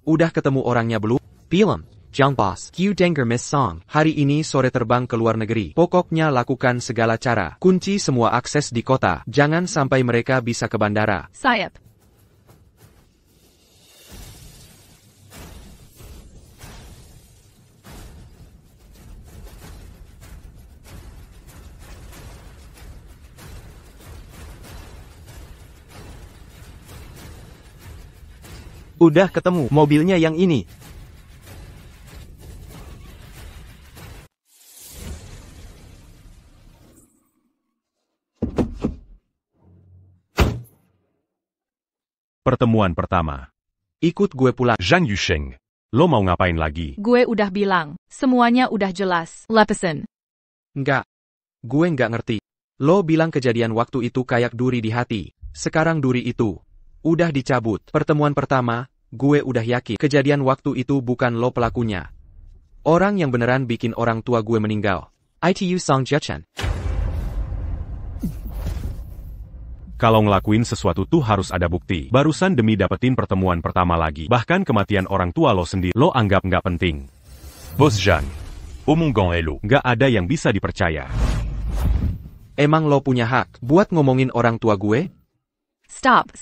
Udah ketemu orangnya belum? Film, Jang Boss, Q Denger Miss Song. Hari ini sore terbang ke luar negeri. Pokoknya lakukan segala cara. Kunci semua akses di kota. Jangan sampai mereka bisa ke bandara. Sayap. Udah ketemu, mobilnya yang ini. Pertemuan pertama. Ikut gue pulang. Zhang Yusheng. Lo mau ngapain lagi? Gue udah bilang, semuanya udah jelas. Lepesan. Enggak. Gue nggak ngerti. Lo bilang kejadian waktu itu kayak duri di hati. Sekarang duri itu udah dicabut. Pertemuan pertama, gue udah yakin kejadian waktu itu bukan lo pelakunya. Orang yang beneran bikin orang tua gue meninggal. ITU Song Jiachen. Kalau ngelakuin sesuatu tuh harus ada bukti. Barusan demi dapetin pertemuan pertama lagi. Bahkan kematian orang tua lo sendiri, lo anggap nggak penting. Boss Zhang. Omongan elo. Nggak ada yang bisa dipercaya. Emang lo punya hak buat ngomongin orang tua gue? Stop.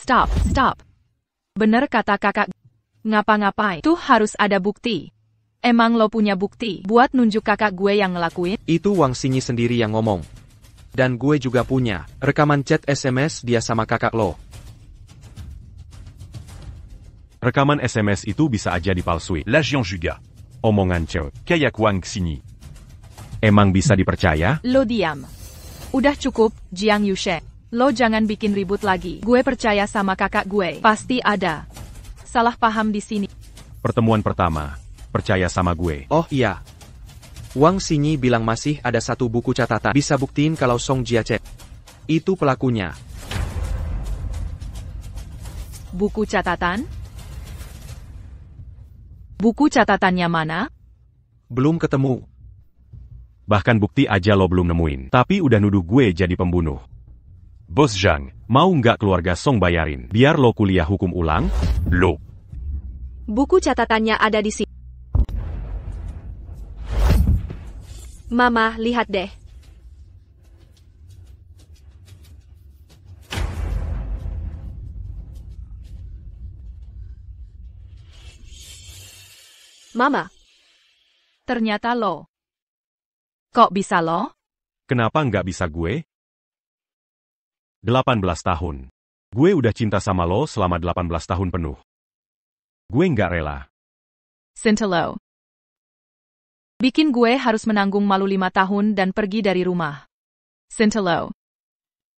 Bener kata kakak. Ngapa-ngapain tuh harus ada bukti. Emang lo punya bukti buat nunjuk kakak gue yang ngelakuin? Itu Wang Xinyi sendiri yang ngomong. Dan gue juga punya rekaman chat SMS dia sama kakak lo. Rekaman SMS itu bisa aja dipalsui. La Jiang Juga. Omongan cewek. Kayak Wang Xinyi. Emang bisa dipercaya? Lo diam. Udah cukup, Jiang Yusheng. Lo jangan bikin ribut lagi. Gue percaya sama kakak gue. Pasti ada salah paham di sini. Pertemuan pertama. Percaya sama gue. Oh iya. Wang Xinyi bilang masih ada satu buku catatan. Bisa buktiin kalau Song Jiachen itu pelakunya. Buku catatan? Buku catatannya mana? Belum ketemu. Bahkan bukti aja lo belum nemuin. Tapi udah nuduh gue jadi pembunuh. Bos Zhang, mau nggak keluarga Song bayarin? Biar lo kuliah hukum ulang? Lo. Buku catatannya ada di sini. Mama, lihat deh. Mama. Ternyata lo. Kok bisa lo? Kenapa nggak bisa gue? 18 tahun. Gue udah cinta sama lo selama 18 tahun penuh. Gue nggak rela. Sintelo. Bikin gue harus menanggung malu 5 tahun dan pergi dari rumah. Sintelo.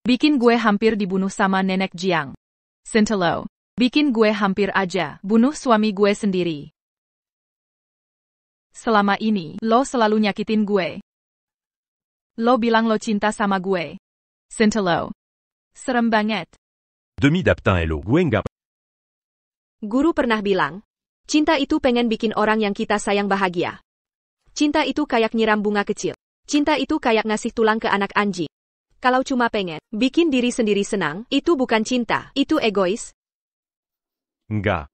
Bikin gue hampir dibunuh sama nenek Jiang. Sintelo. Bikin gue hampir aja bunuh suami gue sendiri. Selama ini, lo selalu nyakitin gue. Lo bilang lo cinta sama gue. Sintelo. Serem banget. Demi d'Aptin Elo. Gue nggak. Guru pernah bilang, cinta itu pengen bikin orang yang kita sayang bahagia. Cinta itu kayak nyiram bunga kecil. Cinta itu kayak ngasih tulang ke anak anjing. Kalau cuma pengen bikin diri sendiri senang, itu bukan cinta, itu egois. Enggak.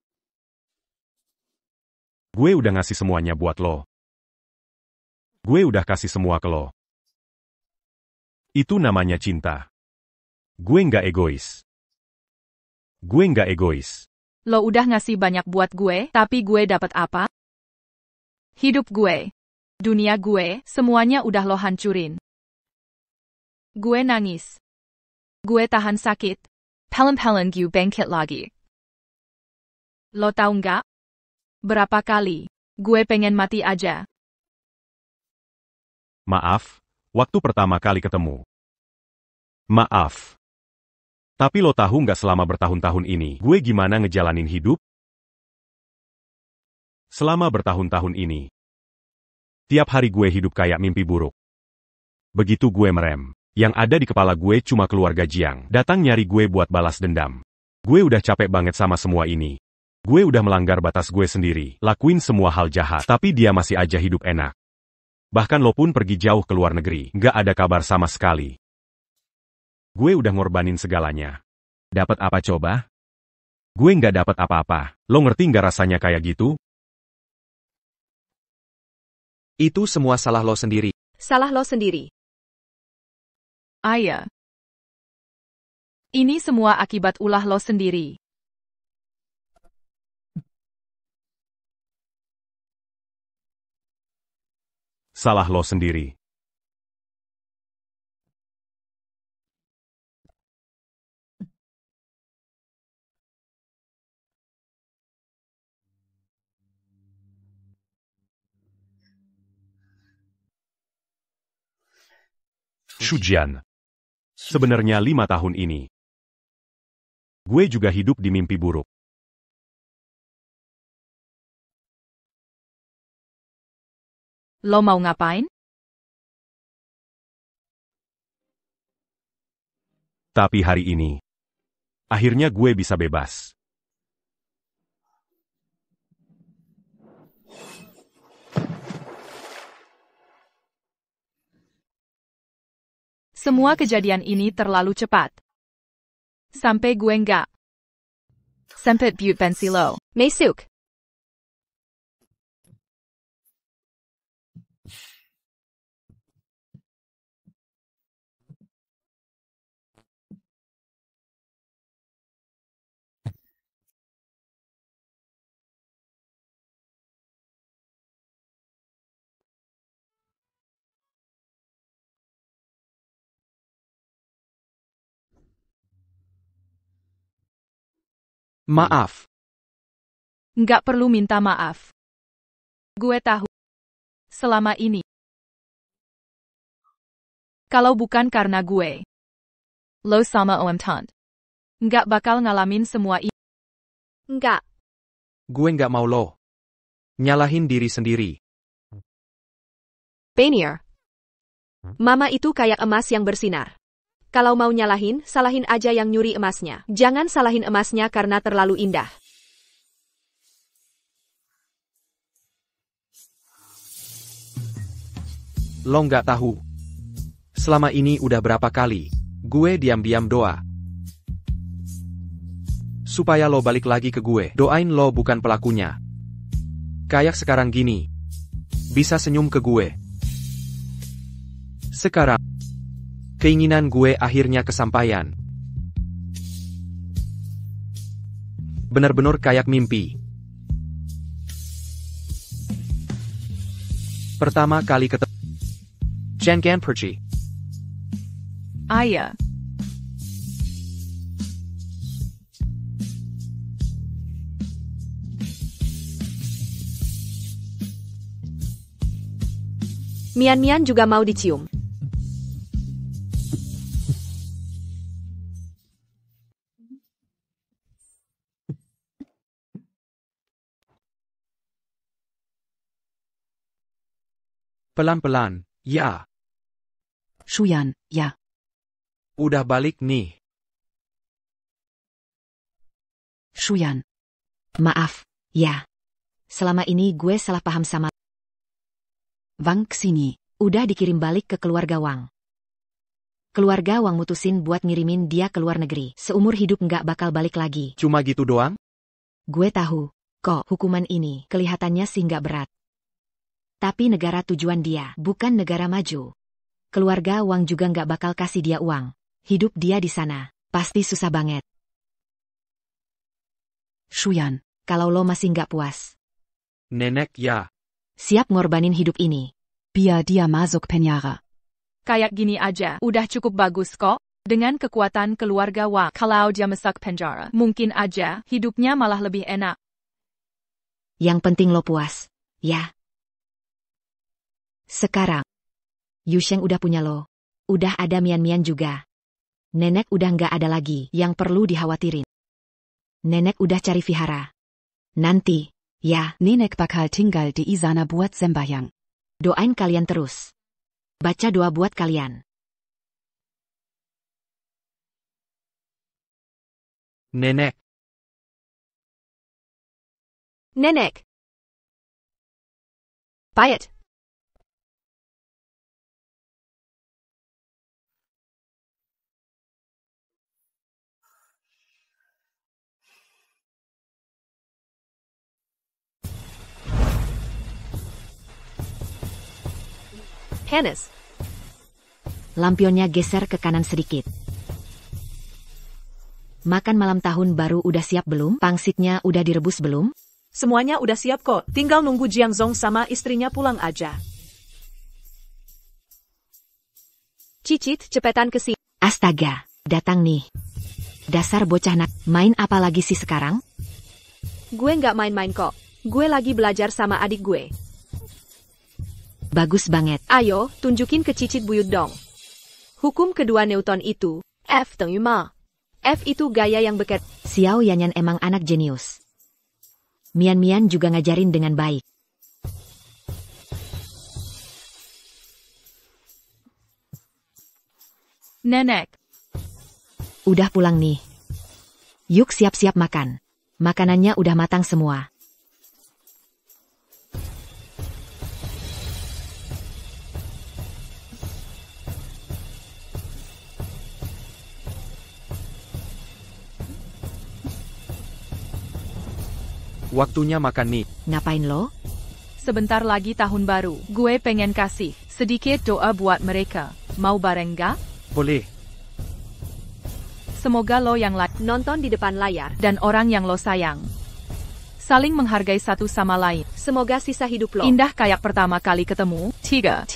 Gue udah ngasih semuanya buat lo. Gue udah kasih semua ke lo. Itu namanya cinta. Gue nggak egois. Gue nggak egois. Lo udah ngasih banyak buat gue, tapi gue dapat apa? Hidup gue. Dunia gue, semuanya udah lo hancurin. Gue nangis. Gue tahan sakit. Pelem-pelem gue bangkit lagi. Lo tahu nggak? Berapa kali gue pengen mati aja. Maaf, waktu pertama kali ketemu. Maaf. Tapi lo tahu nggak selama bertahun-tahun ini, gue gimana ngejalanin hidup? Selama bertahun-tahun ini, tiap hari gue hidup kayak mimpi buruk. Begitu gue merem, yang ada di kepala gue cuma keluarga Jiang, datang nyari gue buat balas dendam. Gue udah capek banget sama semua ini. Gue udah melanggar batas gue sendiri, lakuin semua hal jahat, tapi dia masih aja hidup enak. Bahkan lo pun pergi jauh ke luar negeri, nggak ada kabar sama sekali. Gue udah ngorbanin segalanya. Dapat apa coba? Gue nggak dapat apa-apa. Lo ngerti nggak rasanya kayak gitu? Itu semua salah lo sendiri. Salah lo sendiri. Ayah. Ini semua akibat ulah lo sendiri. Salah lo sendiri. Shujian. Sebenarnya 5 tahun ini, gue juga hidup di mimpi buruk. Lo mau ngapain? Tapi hari ini, akhirnya gue bisa bebas. Semua kejadian ini terlalu cepat. Sampai gue nggak sempet buat pensi lo. Masuk. Maaf. Nggak perlu minta maaf. Gue tahu. Selama ini. Kalau bukan karena gue. Lo sama Om Tant. Nggak bakal ngalamin semua ini. Nggak. Gue nggak mau lo nyalahin diri sendiri. Painter. Mama itu kayak emas yang bersinar. Kalau mau nyalahin, salahin aja yang nyuri emasnya. Jangan salahin emasnya karena terlalu indah. Lo nggak tahu. Selama ini udah berapa kali gue diam-diam doa supaya lo balik lagi ke gue. Doain lo bukan pelakunya. Kayak sekarang gini. Bisa senyum ke gue. Sekarang, keinginan gue akhirnya kesampaian. Benar-benar kayak mimpi. Pertama kali ketemu Jangan pergi. Ayah. Mian-Mian juga mau dicium. Pelan-pelan, ya. Shuyan, ya. Udah balik nih. Shuyan. Maaf, ya. Selama ini gue salah paham sama Wang kesini. Udah dikirim balik ke keluarga Wang. Keluarga Wang mutusin buat ngirimin dia ke luar negeri. Seumur hidup nggak bakal balik lagi. Cuma gitu doang? Gue tahu, kok hukuman ini kelihatannya sih nggak berat. Tapi negara tujuan dia, bukan negara maju. Keluarga Wang juga nggak bakal kasih dia uang. Hidup dia di sana, pasti susah banget. Shuyan, kalau lo masih nggak puas. Nenek ya. Siap ngorbanin hidup ini. Biar dia masuk penjara. Kayak gini aja, udah cukup bagus kok. Dengan kekuatan keluarga Wak, kalau dia masuk penjara, mungkin aja hidupnya malah lebih enak. Yang penting lo puas, ya. Sekarang, Yusheng udah punya lo. Udah ada Mian-Mian juga. Nenek udah nggak ada lagi yang perlu dikhawatirin. Nenek udah cari vihara. Nanti, ya. Nenek bakal tinggal di Izana buat sembahyang. Doain kalian terus. Baca doa buat kalian. Nenek. Nenek. Payet. Panas. Lampionnya geser ke kanan sedikit. Makan malam tahun baru udah siap belum? Pangsitnya udah direbus belum? Semuanya udah siap kok, tinggal nunggu Jiang Zong sama istrinya pulang aja. Cicit, cepetan kesini. Astaga, datang nih. Dasar bocah nak, main apa lagi sih sekarang? Gue nggak main-main kok. Gue lagi belajar sama adik gue. Bagus banget. Ayo, tunjukin ke Cicit buyut dong. Hukum kedua Newton itu, F = ma. F itu gaya yang beket. Xiao Yanyan emang anak jenius. Mian-Mian juga ngajarin dengan baik. Nenek. Udah pulang nih. Yuk siap-siap makan. Makanannya udah matang semua. Waktunya makan nih. Ngapain lo? Sebentar lagi tahun baru. Gue pengen kasih sedikit doa buat mereka. Mau bareng gak? Boleh. Semoga lo yang nonton di depan layar dan orang yang lo sayang saling menghargai satu sama lain. Semoga sisa hidup lo indah kayak pertama kali ketemu. 3